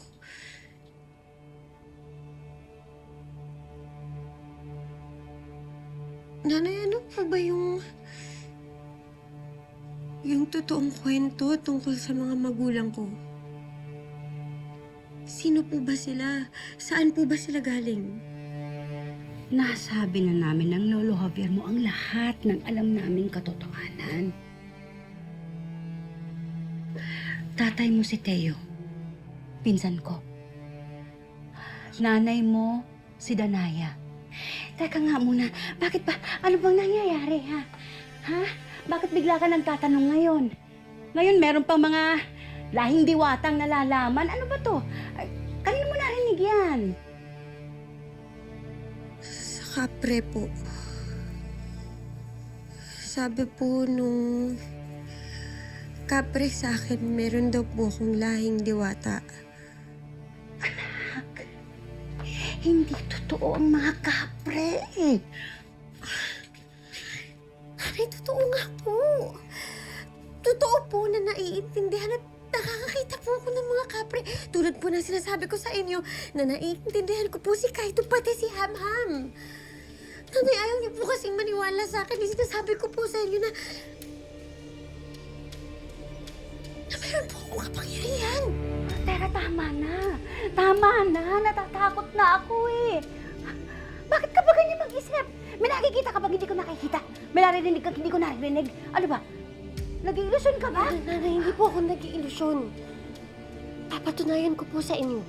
Nanay, ano pa ba yung totoong kwento tungkol sa mga magulang ko? Sino po ba sila? Saan po ba sila galing? Nasabi na namin ng Lolo Javier mo ang lahat ng alam naming katotohanan. Tatay mo si Teo, pinsan ko. Nanay mo si Danaya. Teka nga muna, bakit ba? Ano bang nangyayari, ha? Ha? Bakit bigla ka nagtatanong ngayon? Ngayon meron pang mga lahing diwatang nalalaman. Ano ba to? Kanino mo narinig yan? Sa Kapre po. Sabi po nung Kapre sa akin, meron daw po akong lahing diwata. Hindi totoo ang mga kapre. Ay, totoo nga po. Totoo po na naiintindihan at nakakakita po ako ng mga kapre. Tulad po ng sinasabi ko sa inyo na naiintindihan ko po si Kaito pati si Hamham. Nanay, ayaw niyo po kasing maniwala sa akin. Sinasabi ko po sa inyo na mayroon po akong kapangyarihan. Teka, tama na. Tama na. Natatakot na ako eh. Bakit ka ba ganyan mag-isip? May nakikita ka bang hindi ko nakikita? May naririnig ka hindi ko naririnig? Ano ba? Nag-iilusyon ka ba? Nanay, hindi po ako nag-iilusyon. Papatunayan ko po sa inyo.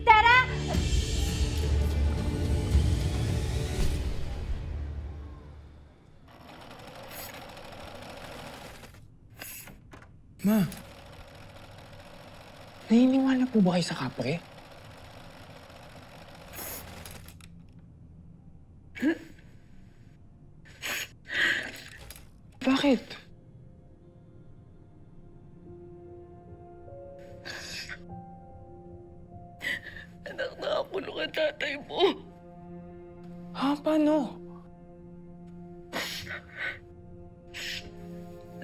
Tara! Ma, naniniwala po ba kayo sa kapre? Bakit? Anak, nakakulong ang tatay mo. Ha? Paano?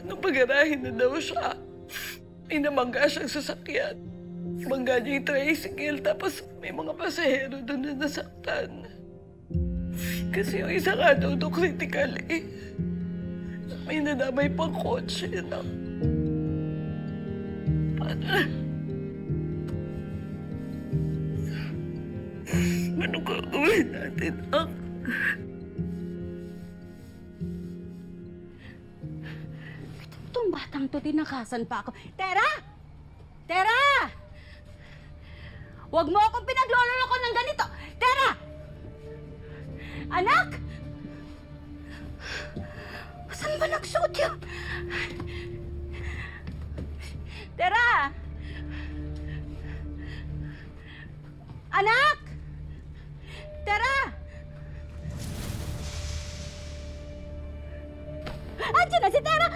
Nung pag-arahin na daw siya, may namangga siyang sasakyan. bangga niya yung tricycle tapos may mga pasahero doon na nasaktan. Kasi yung isa nga daw critical eh. May nadamay pang kotse na. Paano na? Ano gagawin natin, Ang? Itong batang to, tinakasan pa ako. Tera! Tera! Huwag mo akong pinagloloko ng ganito! Tera! Anak! Saan ba nagsuot yun? Tera! Anak! Tera! Andiyan na si Tera!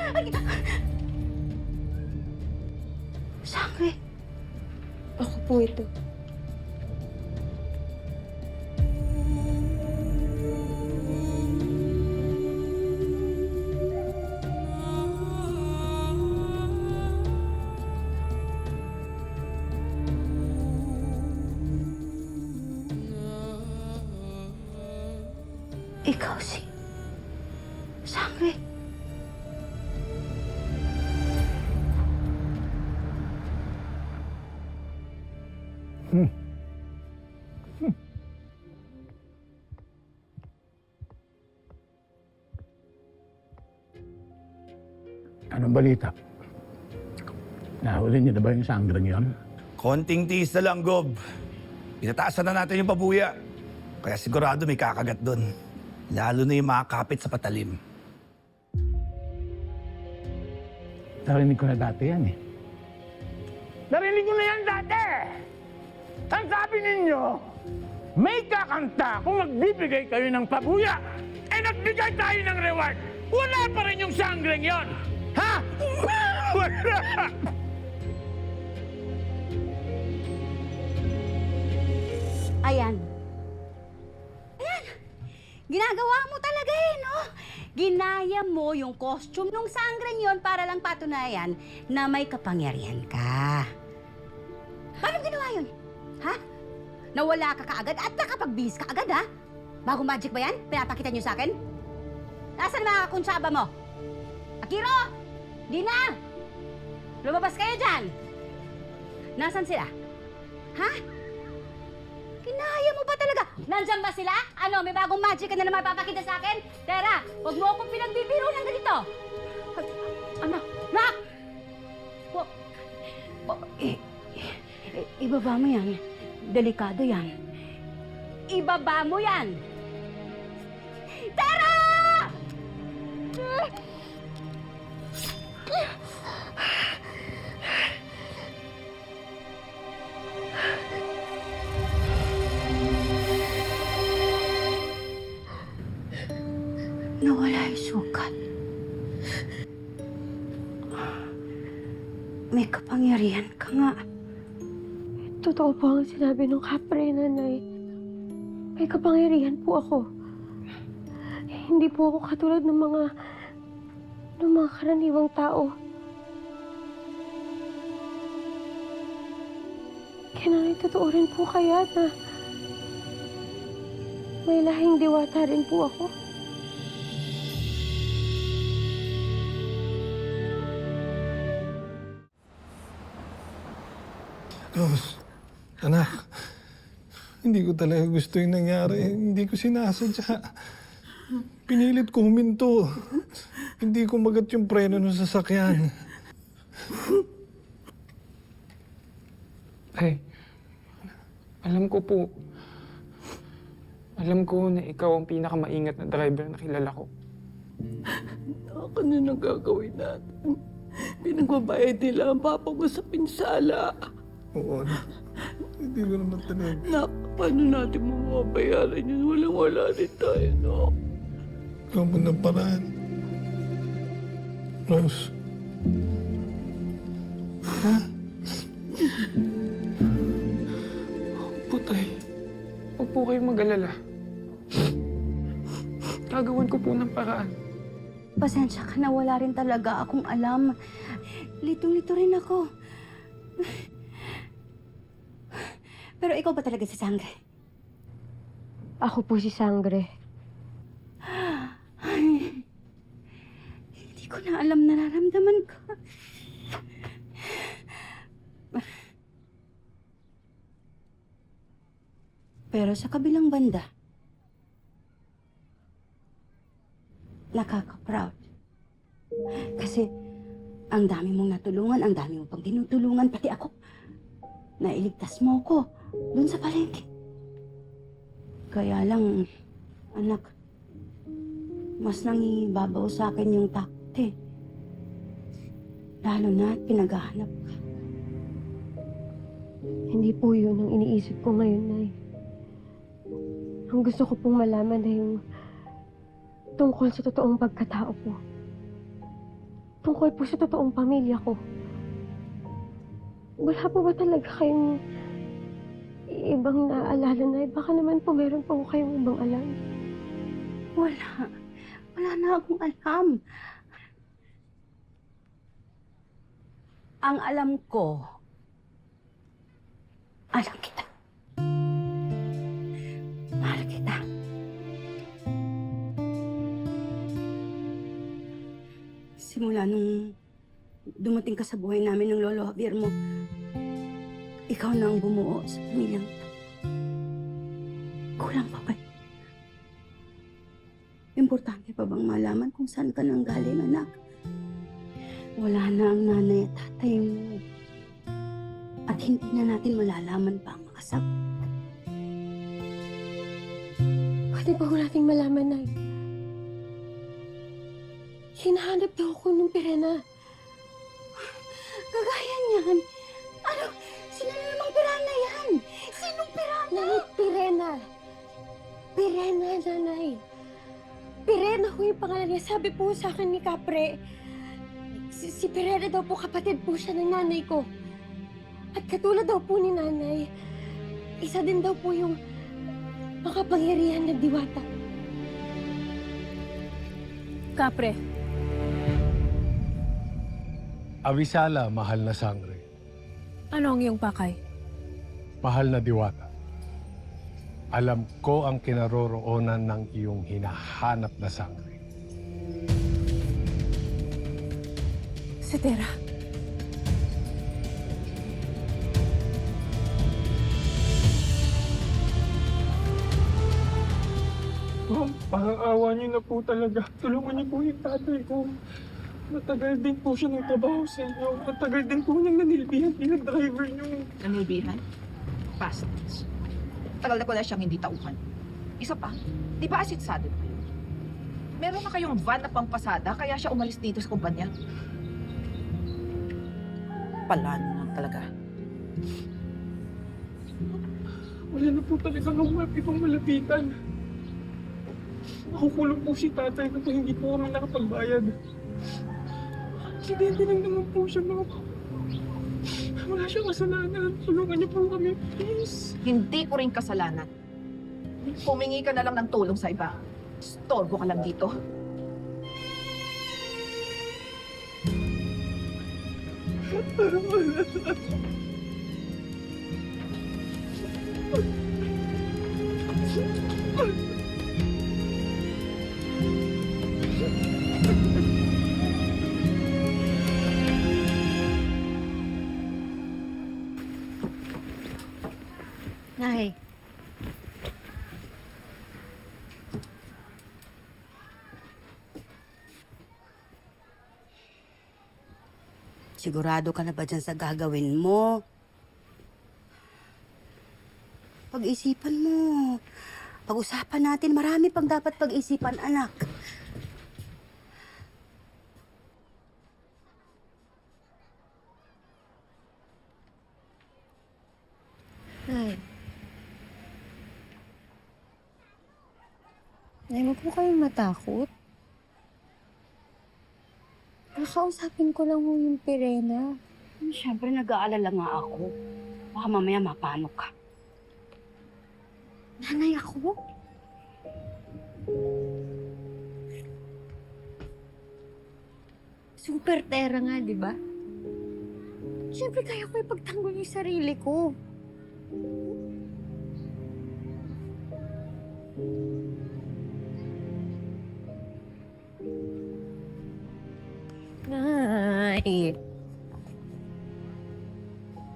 Sangre. Ako po ito. Ikaw si... Sangre. Anong balita? Nahuli niyo na ba yung sangreng yon? Konting tiis na lang, Gob. Pinataasan na natin yung pabuya. Kaya sigurado may kakagat doon. Lalo na yung mga kapit sa patalim. Narinig ko na dati yan eh. Narinig ko na yan dati! Ang sabi ninyo, may kakanta kung magbibigay kayo ng pabuya. Eh nagbigay tayo ng reward. Wala pa rin yung sangreng yon. Ha? Wala! Ayan. Ayan. Ginagawa mo talaga eh, no? Ginaya mo yung costume nung sangreng yon para lang patunayan na may kapangyarihan ka. Paano ginawa yun? Ha? Nawala ka kaagad at nakapagbihis ka agad, ha? Bagong magic ba yan? Pinapakita niyo sa akin? Nasaan mga kakuntsaba mo? Akiro! Dina! Lumabas kayo dyan! Nasaan sila? Ha? Kinaya mo ba talaga? Nandyan ba sila? Ano, may bagong magic ka na naman papakita sa akin? Tera, huwag mo akong pinagbibiro ng ganito! Anak! Nak! Ibaba mo yan. Delikado yan. Ibaba mo yan! Tera! Nawala yung sukat. May kapangyarihan ka nga. Totoo po ang sinabi ng kapre, nanay. May kapangyarihan po ako. Hindi po ako katulad ng mga karaniwang tao. Kaya nanay, totoo rin po kaya na may lahing diwata rin po ako. Rose, anak, hindi ko talaga gusto yung nangyari. Hindi ko sinasadya. Pinilit ko huminto. Hindi ko magat yung preno ng sasakyan. Ay, alam ko po. Alam ko na ikaw ang pinakamaingat na driver na kilala ko. Ano na nang gagawin natin? Pinagbabayad nila ang papa mo sa pinsala. Oo, anak. Hindi ko naman talaga. Nak, paano natin mababayaran yun? Walang-wala rin tayo, no? Ikaw mo ng paraan. Rose. Ha? Putay, huwag po kayong mag-alala. Gagawan ko po ng paraan. Pasensya ka na, wala rin talaga akong alam. Litong-lito rin ako. Pero ikaw ba talaga si Sangre? Ako po si Sangre. Ay, hindi ko na alam nararamdaman ko. Pero sa kabilang banda, nakaka-proud. Kasi ang dami mong natulungan, ang dami mo pang tinutulungan, pati ako. Nailigtas mo ko dun sa palengke. Kaya lang, anak, mas nangibabaw sa akin yung takte. Lalo na at pinaghahanap ka. Hindi po yun ang iniisip ko ngayon, Nay. Ang gusto ko pong malaman ay yung tungkol sa totoong pagkatao ko. Tungkol po sa totoong pamilya ko. Wala po ba talaga kayong ibang naaalala, Nay? Baka naman po meron po kayong ibang alam. Wala. Wala na akong alam. Ang alam ko, alam kita. Mahal kita. Simula nung dumating ka sa buhay namin ng lolo Javier mo, ikaw na ang bumuo sa pamilyang ito. Kulang pa ba? Importante pa bang malaman kung saan ka nang galing, anak? Wala na ang nanay at tatay mo. At hindi na natin malalaman pa ang makasagot. Pwede ba ko nating malaman, Nay? Hinahanap daw ako ng Pirena. Kagaya niyan. Ano? Sino na namang pirana yan? Sinong pirana? Nay, Pirena. Pirena, Nanay. Pirena ho yung pangalan niya. Sabi po sa akin ni Capre, si Pirena daw po, kapatid po siya ng nanay ko. At katulad daw po ni Nanay, isa din daw po yung makapangyarihan ng diwata. Capre, Avisala, mahal na Sangre. ano ang iyong pakay? Mahal na diwata. Alam ko ang kinaroroonan ng iyong hinahanap na Sangre. Si Tera. Ma'am, parang awa niyo na po talaga. Tulungan niyo po yung tatay ko. Matagal din po siya ng trabaho sa inyo. Matagal din po niyang nanilbihan bilang driver niyo. Nanilbihan? Bastards. Tagal na ko na siyang hindi tauhan. Isa pa, di ba asitsado na kayo? Meron na kayong van na pampasada kaya siya umalis dito sa kumpanya. Pala naman talaga. Wala na po talaga ng ibang malapitan. Nakukulong po si tatay kasi hindi po kami nakapagbayad. Aksidente lang naman po siya, mga. Wala siyang kasalanan. Tulungan niyo po kami, please. Hindi ko rin kasalanan. Humingi ka na lang ng tulong sa iba. Storbo ka lang dito. Nay. Sigurado ka na ba dyan sa gagawin mo? Pag-isipan mo. Pag-usapan natin. Marami pang dapat pag-isipan, anak. Nay. Nay, huwag po kayong matakot. Kakausapin ko lang ho yung Pirena. Siyempre, nag-aalala nga ako. Baka mamaya mapano ka. Nanay ako? Super Tera nga, di ba? Siyempre, kaya ko ipagtanggol yung sarili ko. Nay!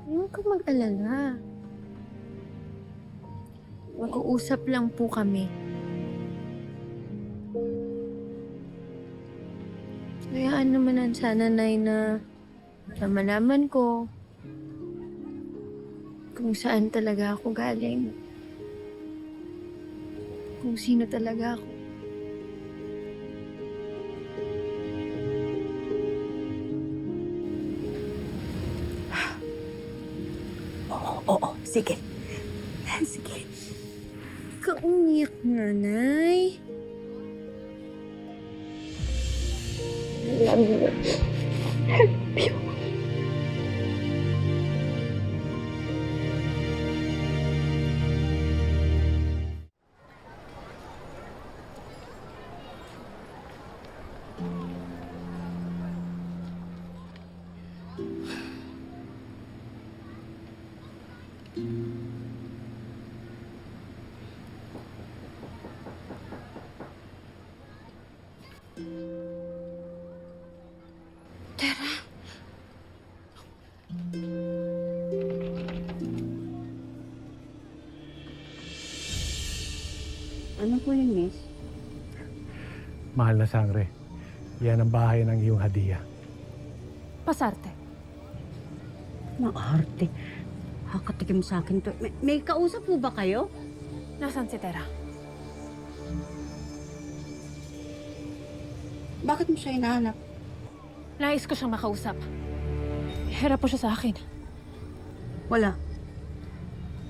Huwag ka mag-alala. Mag-uusap lang po kami. Hayaan naman sana, Nay, na malaman ko kung saan talaga ako galing. Kung sino talaga ako. Oo, sige. Sige. Kaumiyak na, Nay. I love you. Help you. Tara. Ano po yun, miss? Mahal na sangre, yan ang bahay ng iyong hadiah. Pasarte. Maarte. Hakatikim sa akin to. May kausap po ba kayo? Nasaan si Tera? Bakit mo siya hinahanap? Nais ko siyang makausap. Hirap po siya sa akin. Wala.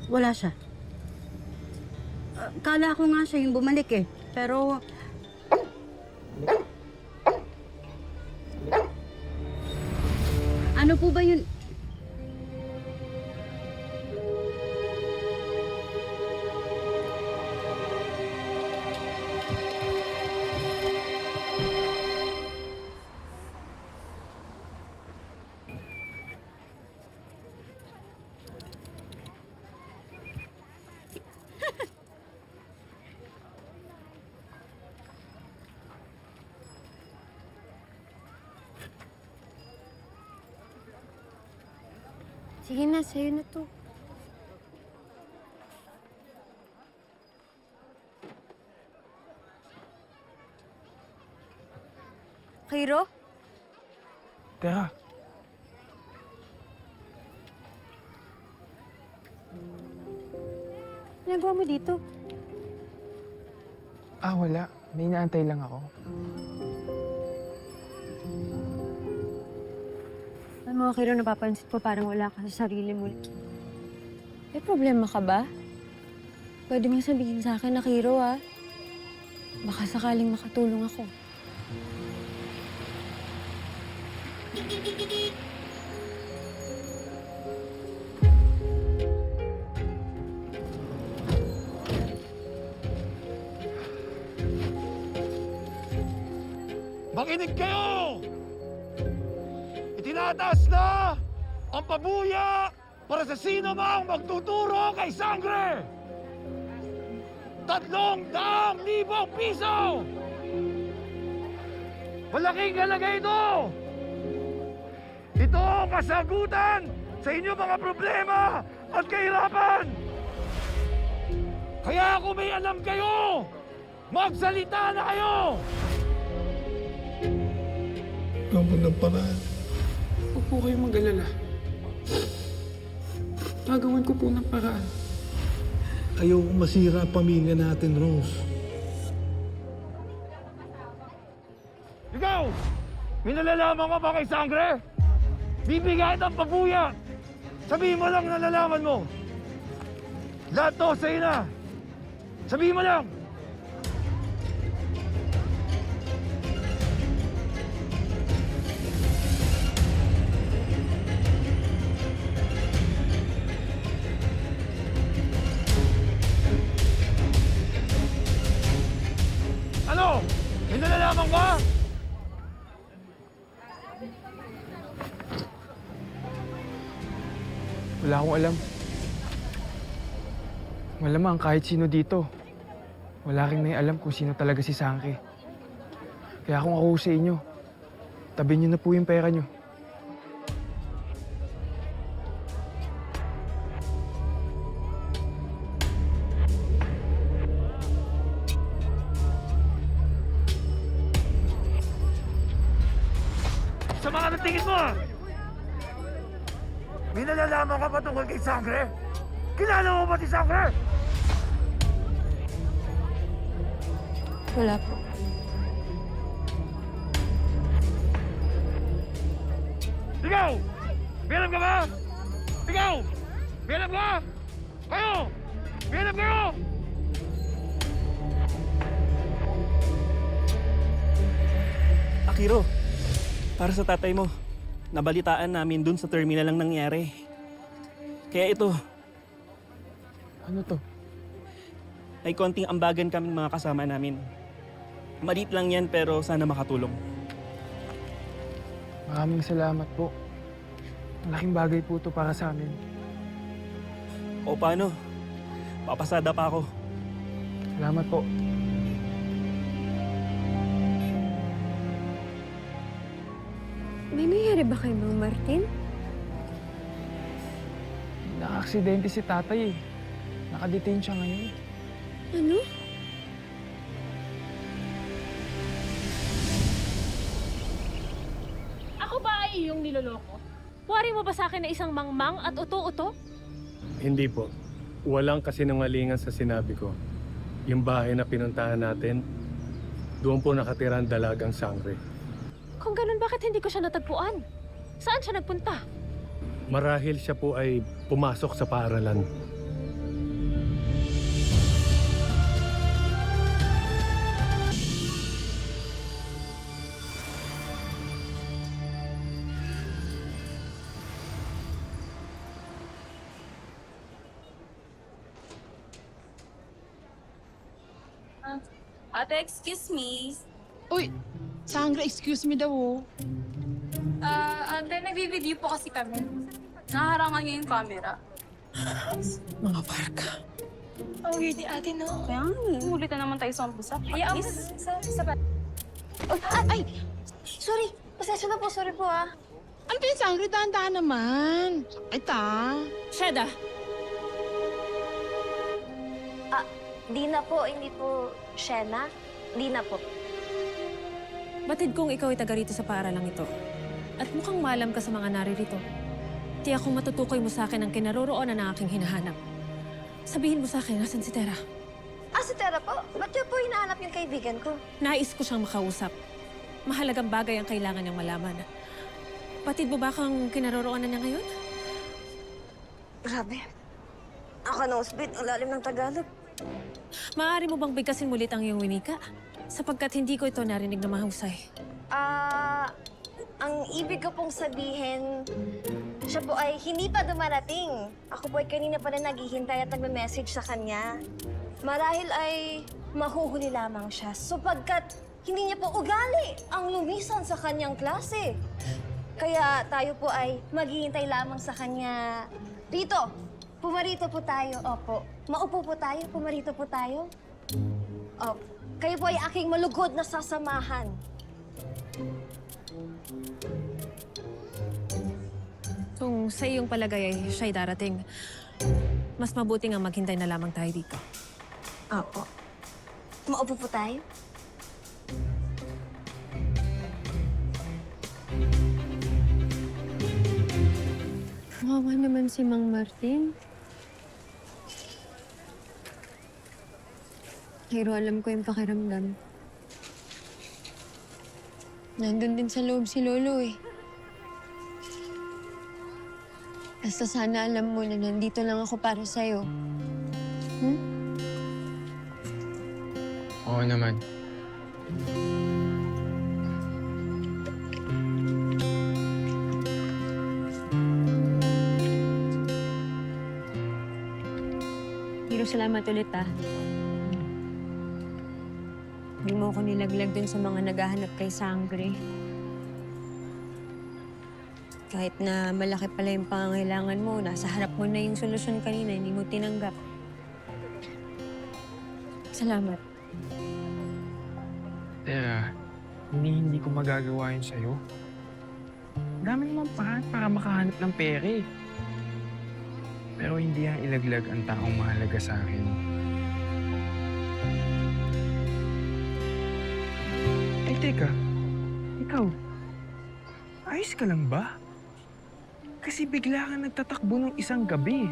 Wala siya. Kala ko nga siya yung bumalik eh. Pero... Ano po ba yun? Sige na, sa'yo na to. Cairo? Tera, Nagawa mo dito? wala. May inaantay lang ako. Alam mo, Cairo, napapansin ko parang wala ka sa sarili mo. May problema ka ba? Pwede mo sabihin sa akin na, Cairo, ah. Baka sakaling makatulong ako. Makinig kayo! Itinataas na ang pabuya para sa sino mang magtuturo kay Sangre! 300,000 piso! Malaking halaga ito! Ito ang kasagutan sa inyong mga problema at kahirapan! Kaya kung may alam kayo, magsalita na kayo! Gawin ng paraan. Huwag po kayong mag-alala. Gagawin ko po ng paraan. Ayoko masira ang pamilya natin, Rose. Ikaw! May nalalaman ka ba kay Sangre? Bibigay ng pabuya! Sabihin mo lang nalalaman mo! Lahat to sa'yo na! Sabihin mo lang! Ano? May nalalaman ka? Wala akong alam. Malamang kahit sino dito. Wala rin may alam kung sino talaga si Sangre. Kaya kung ako sa inyo, tabi niyo na po yung pera niyo. Sama ka ng tingin mo ah! May nalalaman ka ba tungkol kay Sangre? Kilala mo ba si Sangre? Wala po. Ikaw! May alam ka ba? Ikaw! May alam ka? Kayo! May alam kayo! Akiro, para sa tatay mo, nabalitaan namin dun sa terminal lang nangyari. Kaya ito, Ano to? ay konting ambagan kaming mga kasama namin. Maliit lang yan pero sana makatulong. Maraming salamat po. Malaking bagay po to para sa amin. O paano? Papasada pa ako. Salamat po. May nangyari ba kay Mang Martin? Naka-aksidente si tatay eh. Nakadetain siya ngayon. Ano? Ako ba ay iyong niloloko? Wari mo ba sa akin na isang mangmang at uto-uto? Hindi po. Walang kasinungalingan sa sinabi ko. Yung bahay na pinuntahan natin, doon po nakatira ang dalagang Sangre. Kung ganun, bakit hindi ko siya natagpuan? Saan siya nagpunta? Marahil siya po ay pumasok sa paaralan. Ate, excuse me. Uy, Sangre, excuse me daw oh. Ate, nagbi-video po kasi kami. Naharangan niyo yung camera. Mga barka. Ang weird ate, no? Kaya nga, ulit na naman tayo sa umpisa. Hayaan mo sa Ay! Sorry! Pasensya na po, sorry po ah. Ano yung Sangre? Dahan-dahan naman. Sakit ah. Sheda! Di na po, hindi po Shena. Di na po. Batid kong ikaw ay taga rito sa paaralang ito. At mukhang malam ka sa mga naririto. Tiyak kong matutukoy mo sa akin ang kinaroroonan ng aking hinahanap. Sabihin mo sa akin, nasan si Tera? Si Tera po? Ba't niyo po hinahanap yung kaibigan ko? Nais ko siyang makausap. Mahalagang bagay ang kailangan niyang malaman. Batid mo ba kang kinaroroonan niya ngayon? Grabe. Ako na usbit, ang lalim ng Tagalog. Maaari mo bang bigkasin mulit ang iyong winika? Sapagkat hindi ko ito narinig na mahusay. Ang ibig ko pong sabihin, siya po ay hindi pa dumarating. Ako po ay kanina pa na naghihintay at nagme-message sa kanya. Marahil ay mahuhuli lamang siya sapagkat hindi niya po ugali ang lumisan sa kanyang klase. Kaya tayo po ay maghihintay lamang sa kanya dito. Pumarito po tayo, opo. Maupo po tayo, pumarito po tayo. Opo. Kayo po ay aking malugod na sasamahan. Kung sa iyong palagay ay siya'y darating, mas mabuting ang maghintay na lamang tayo dito. Opo. Maupo po tayo. Kawawa naman si Mang Martin. Pero alam ko yung pakiramdam. Nandun din sa loob si Lolo eh. Basta sana alam mo na nandito lang ako para sa'yo. Oo naman. Pero salamat ulit ah. Hindi mo ako nilaglag dun sa mga naghahanap kay Sangre. Kahit na malaki pala yung pangangailangan mo, nasa harap mo na yung solusyon kanina, hindi mo tinanggap. Salamat. Tera, hindi ko magagawa yun sa'yo. Dami naman paraan para makahanap ng pere. Pero hindi yan ilaglag ang taong mahalaga sa akin. Eh, teka. Ikaw, ayos ka lang ba? Kasi bigla kang nagtatakbo ng isang gabi.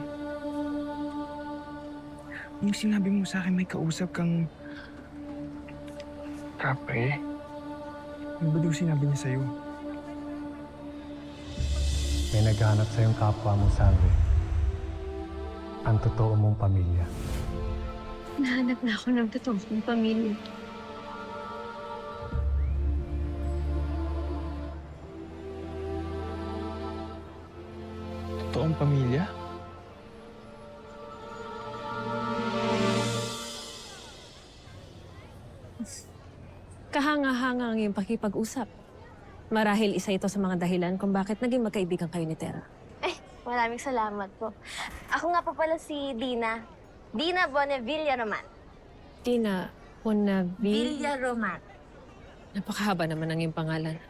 Yung sinabi mo sa akin may kausap kang... Kapre? Ano ba daw sinabi niya sa'yo? May naghahanap sa iyong kapwa mo, Sangre. Ang totoo mong pamilya. Nahanap na ako ng totoong kong pamilya. Totoong pamilya? Kahanga-hanga ang iyong pakipag-usap. Marahil isa ito sa mga dahilan kung bakit naging magkaibigan kayo ni Tera. Maraming salamat po. Ako nga po pala si Dina. Dina Bonevilla Roman. Dina Bonaville. Villa Roman. Napakahaba naman ang iyong pangalan.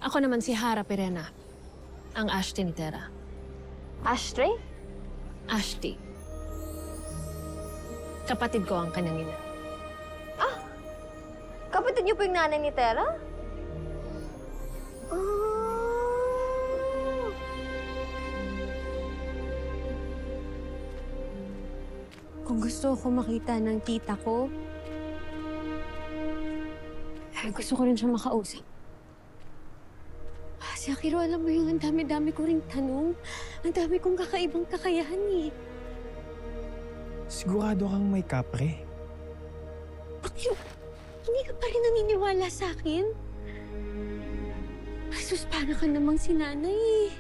Ako naman si Hara Pirena, ang Ashti ni Tera. Ashtray? Ashti. Kapatid ko ang kanyang ina. Kapatid niyo po yung nanay ni Tera? Kung gusto ko makita ng tita ko, gusto ko rin siya makausap. Si Akiro, alam mo yung ang dami-dami ko ring tanong. Ang dami kong kakaibang kakayahan eh. Sigurado kang may kapre. Bakit hindi ka pa rin naniniwala sa akin? Sus, para ka namang si nanay eh.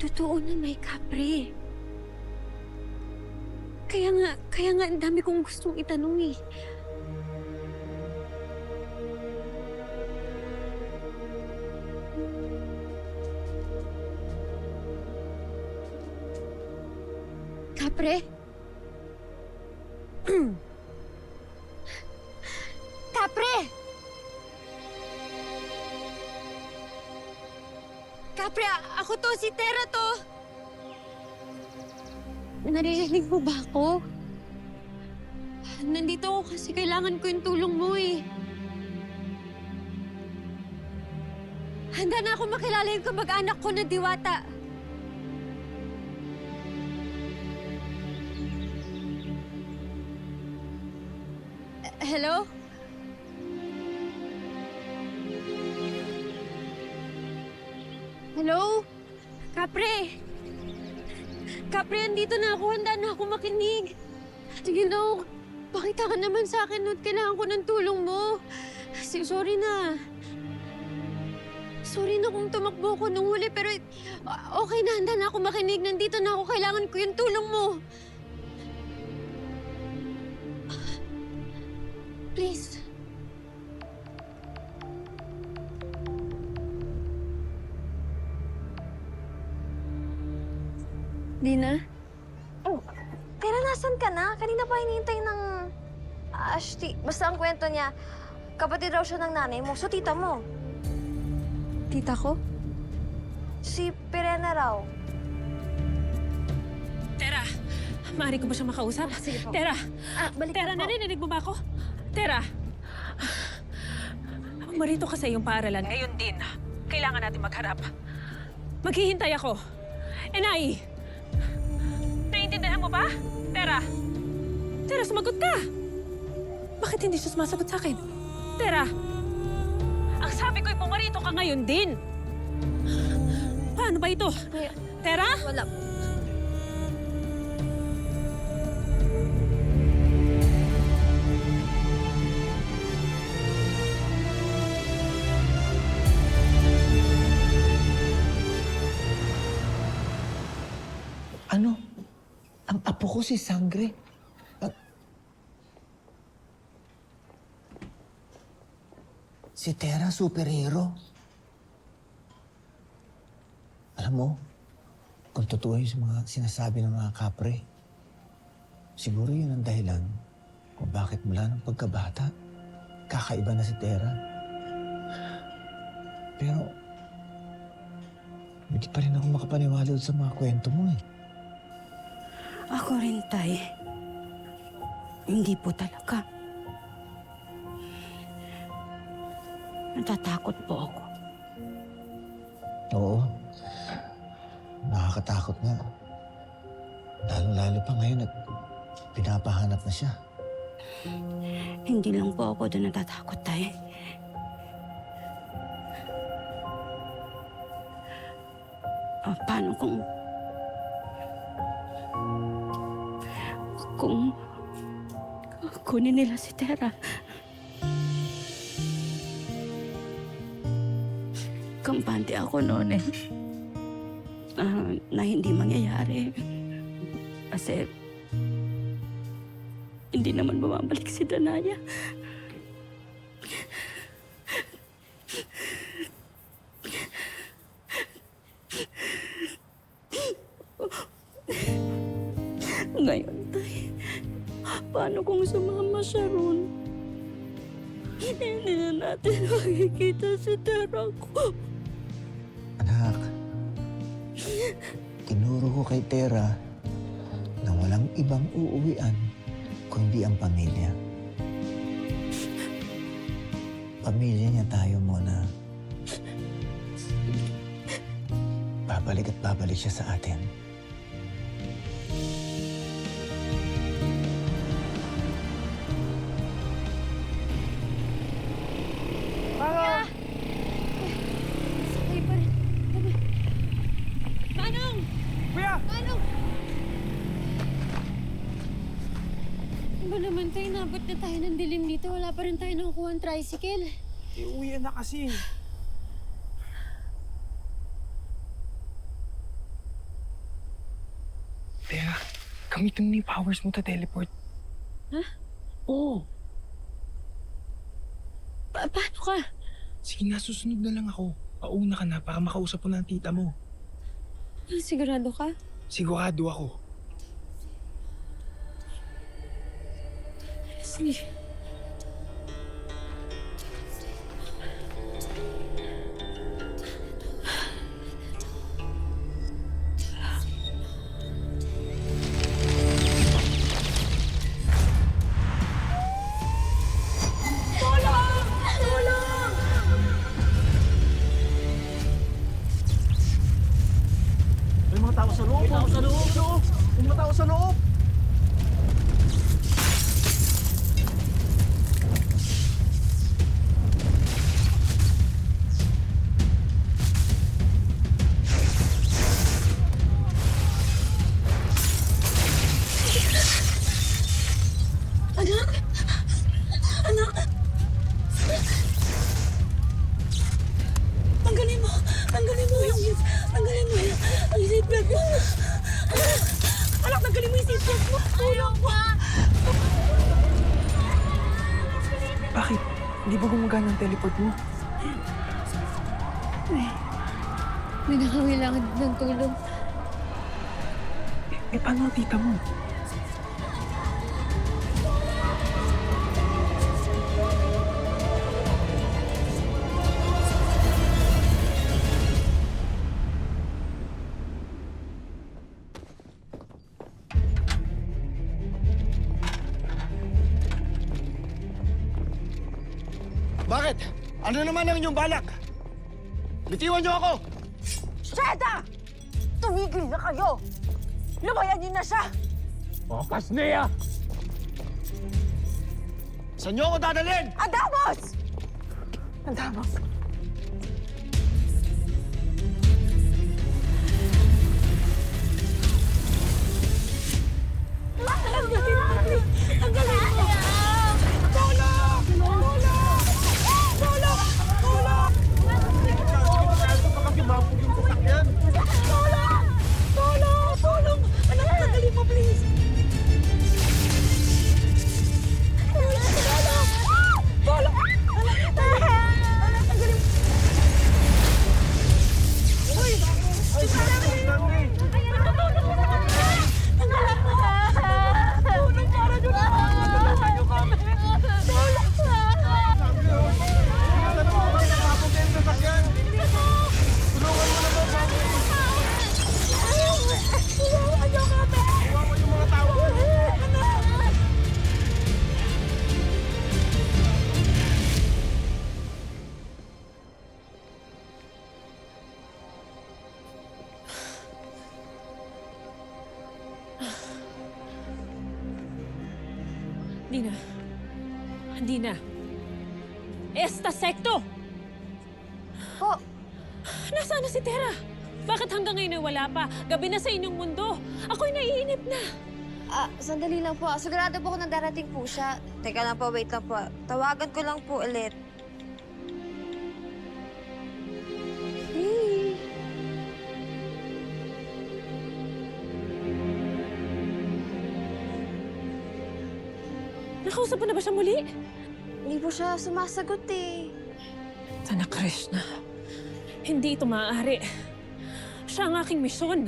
Totoo na may kapre. Kaya nga, ang dami kong gustong itanong eh. Kapre? Kapre! Kapre, ako to, si Tera to! Naririnig mo ba ako? Nandito ako kasi kailangan ko yung tulong mo eh. Handa na ako makilala yung kamag-anak ko na Diwata. Hello? Hello? Kapre! Kapre, andito na ako. Handa na ako makinig. Sige na, pakita ka naman sa akin at kailangan ko ng tulong mo. Sorry na. Sorry na kung tumakbo ko nung huli, pero okay na, handa na ako makinig. Nandito na ako. Kailangan ko yung tulong mo. Please. Dina? Oh, Tera, nasan ka na? Kanina pa hinihintay ng Ashti. Basta ang kwento niya, kapatid raw siya ng nanay mo. So, tita mo. Tita ko? Si Pirena raw. Tera, maaari ko ba siya makausap? Sige po. Tera! Balik Tera, po. narinig mo ba ako? Tera! Marito ka sa iyong paaralan. Ngayon din, kailangan natin magharap. Maghihintay ako. Enay! Naiintindihan mo ba? Tera! Tera, sumagot ka! Bakit hindi siya sumasagot sa akin? Tera! Ang sabi ko'y pumarito ka ngayon din! Paano ba ito? Tera? Wala po. Ano? Ang apo ko si Sangre. Si Tera, superhero. Alam mo, kung totoo yung mga sinasabi ng mga kapre, Siguro yun ang dahilan kung bakit mula ng pagkabata, kakaiba na si Tera. Pero, hindi pa rin ako makapaniwala sa mga kwento mo eh. Ako rin, Tay. Hindi po talaga. Natatakot po ako. Oo. Nakakatakot nga. Lalo-lalo pa ngayon at pinapahanap na siya. Hindi lang po ako doon natatakot, Tay. Paano kung kunin nila si Tera? Kampante ako noon na hindi mangyayari. Kasi hindi naman bumabalik si Danaya. Ngayon, Tay, paano kung sumama siya ron? Hindi na natin makikita si Tera ko. Anak, tinuro ko kay Tera na walang ibang uuwian kundi ang pamilya. Pamilya niya tayo muna. Babalik at babalik siya sa atin. Manong! Kuya! Manong! Ano ba naman tayo? Nabot na tayo ng dilim dito. Wala pa rin tayo nakukuha ng tricycle. Uwi na kasi. Teka, gamitin mo yung powers mo to teleport. Ha? Oo. Paano ka? Sige na, susunod na lang ako. Pauna ka na para makausap ko na ang tita mo. Sigurado ka? Sigurado ako. Sige. May mga tao sa loob! May tao sa loob! May mga tao sa loob! Anak! Anak! Tanggalin mo! Tanggalin mo yung... Tanggalin mo yung... Ang seatbelt mo! Anak! Anak, tanggalin mo yung seatbelt mo! Tulong mo! Bakit? Hindi ba gumagana ang teleport mo? May nakangailangan ng tulong. Eh, paano ang tita mo? Bakit? Ano naman ang inyong balak? Bitiwan niyo ako! Sheda! Tumigil na kayo! Lumayan niyo na siya! Focus, Nea! Saan niyo ako dadalhin? Adamos! Adamos! Tanggalin mo! Tulong! Tulong! Tulong! Tulong! Tulong! Tulong! Tulong! Anak, tanggalin mo, please! Tulong! Tulong! Tulong! Anak, tanggalin mo! Hindi na. Hindi na. Esta secto! Po! Nasaan na si Tera? Bakit hanggang ngayon ay wala pa? Gabi na sa inyong mundo. Ako'y naiinip na. Sandali lang po. Sigurado po ako na darating po siya. Teka lang po, wait lang po. Tawagan ko lang po ulit. Hey. Nakausap mo na ba siya muli? Hindi po siya sumasagot eh. Sana Krishna. Hindi ito maaari. Siya ang aking misyon.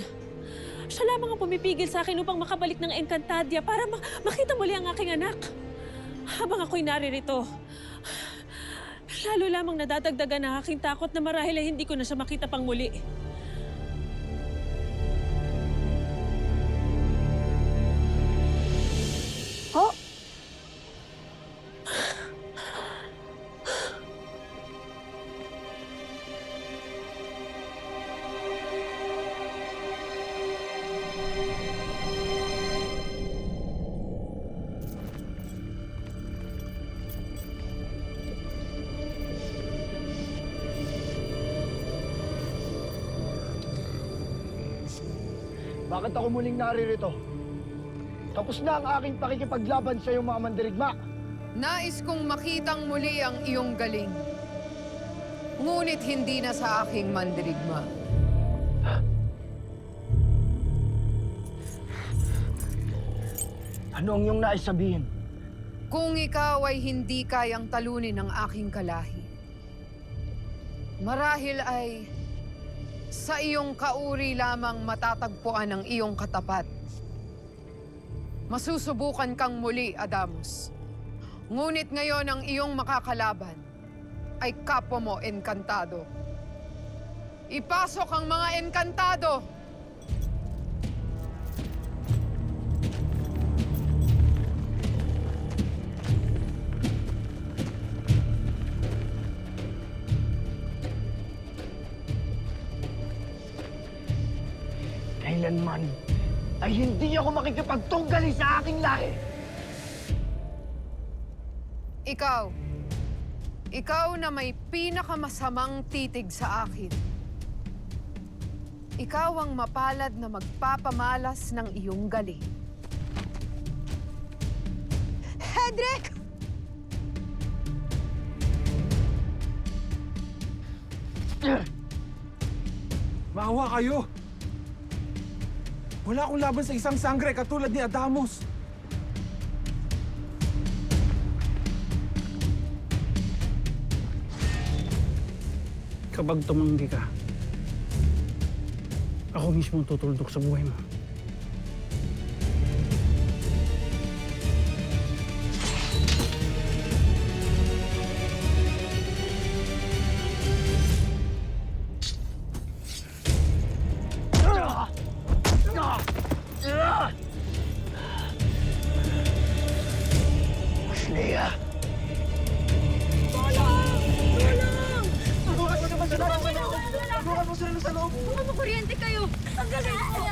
Siya lamang ang pumipigil sa akin upang makabalik ng Encantadia para makita muli ang aking anak. Habang ako'y naririto, lalo lamang nadadagdagan ang aking takot na marahil ay hindi ko na siya makita pang muli. Oh? Bakit ako muling naririto? Tapos na ang aking pakikipaglaban sa iyong mga mandirigma. Nais kong makitang muli ang iyong galing. Ngunit hindi na sa aking mandirigma. Ano ang iyong nais sabihin? Kung ikaw ay hindi kayang talunin ng aking kalahi, marahil ay sa iyong kauri lamang matatagpuan ang iyong katapat. Masusubukan kang muli, Adamus. Ngunit ngayon ang iyong makakalaban ay kapwa mo, Encantado. Ipasok ang mga Encantado! Kailanman ay hindi ako makikipagtunggali sa aking lahi. Ikaw na may pinakamasamang titig sa akin. Ikaw ang mapalad na magpapamalas ng iyong galing. Hedrick! Maawa kayo! Wala akong laban sa isang sangre katulad ni Adamus. Kapag tumanggi ka, ako mismo tutuldok sa buhay mo. Leia! Tulungan mo sila sa loob! Kuryente kayo! Ang galing mo!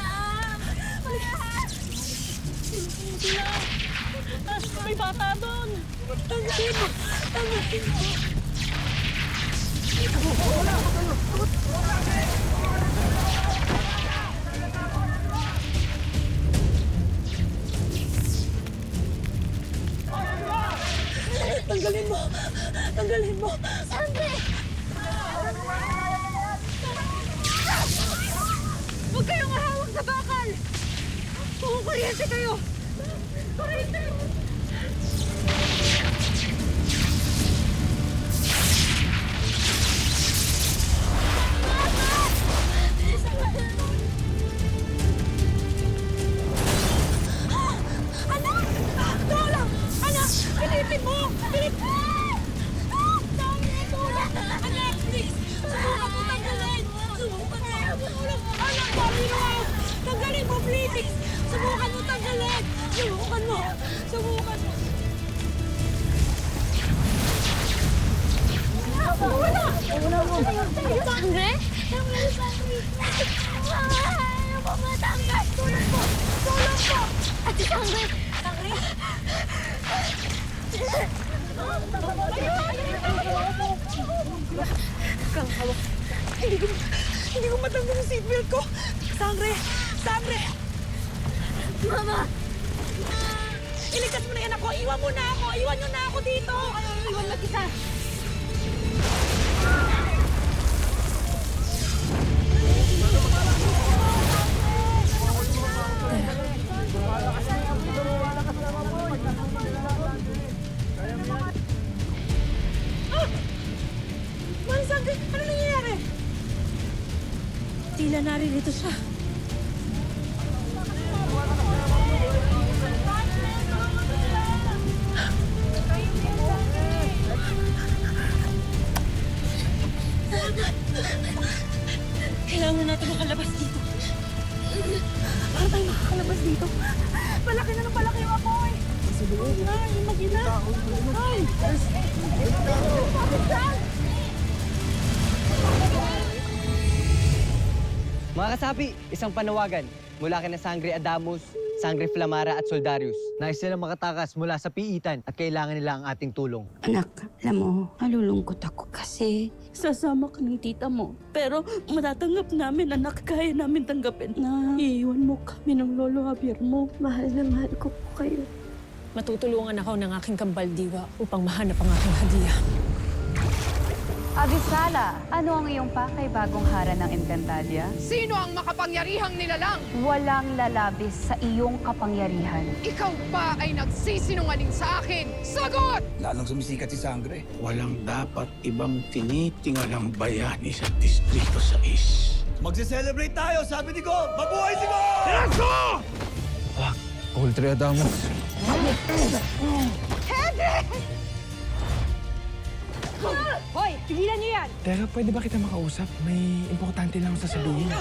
May bata doon! Tanggapin mo! Tanggapin mo! Tanggalin mo! Tanggalin mo! Sandre! Huwag kayong ahawag sa bakal! Kukuryente kayo! Kuryente! Anak! Tulong! Anak! Pilipin mo! Pilipin! Anak, please! Subukan mo tanggalin! Subukan mo! Anak, pamilya! Tanggalin mo, please! Subukan mo tanggalin! Subukan mo! Subukan mo! Wala! Sandre? Ayaw mo matanggal! Tulong po! Tulong po! Ate Sandre! Sandre? Kang hawak. Hindi ko matanggal yung seatbelt ko. Sangre! Sangre! Mama! Iligtas mo na yan ako! Iwan mo na ako! Iwan nyo na ako dito! Iwan na kita! Manang Sangre! Ano nangyayari? Tila naririto siya. Kailangan natin makalabas dito. Para tayo makakalabas dito. Palaki na ng palaki yung apoy! Sa loob. Ay, mag-ina! Ay! Mga kasapi, isang panawagan mula kina Sangre Adamus, Sangre Flamara at Soldarius. Nais silang makatakas mula sa piitan at kailangan nila ang ating tulong. Anak, alam mo, nalulungkot ako kasi sasama ka ng tita mo. Pero matatanggap namin, anak, kaya namin tanggapin na iiwan mo kami ng lolo Javier mo. Mahal na mahal ko po kayo. Matutulungan ako ng aking kambaldiwa upang mahanap ang aking hadiah. Avisala, ano ang iyong pakay bagong hara ng Encantadia? Sino ang makapangyarihang nilalang? Walang lalabis sa iyong kapangyarihan. Ikaw pa ay nagsisinungaling sa akin! Sagot! Lalong sumisikat si Sangre. Walang dapat ibang tinitingalang bayani sa Distrito 6. Magse-celebrate tayo, sabi ni Gob! Mabuhay si Gob! Tiraso! Ultra Adamus. Hoy, tigilan niyo yan! Teka, pwede ba kita makausap? May importante lang sasabihin.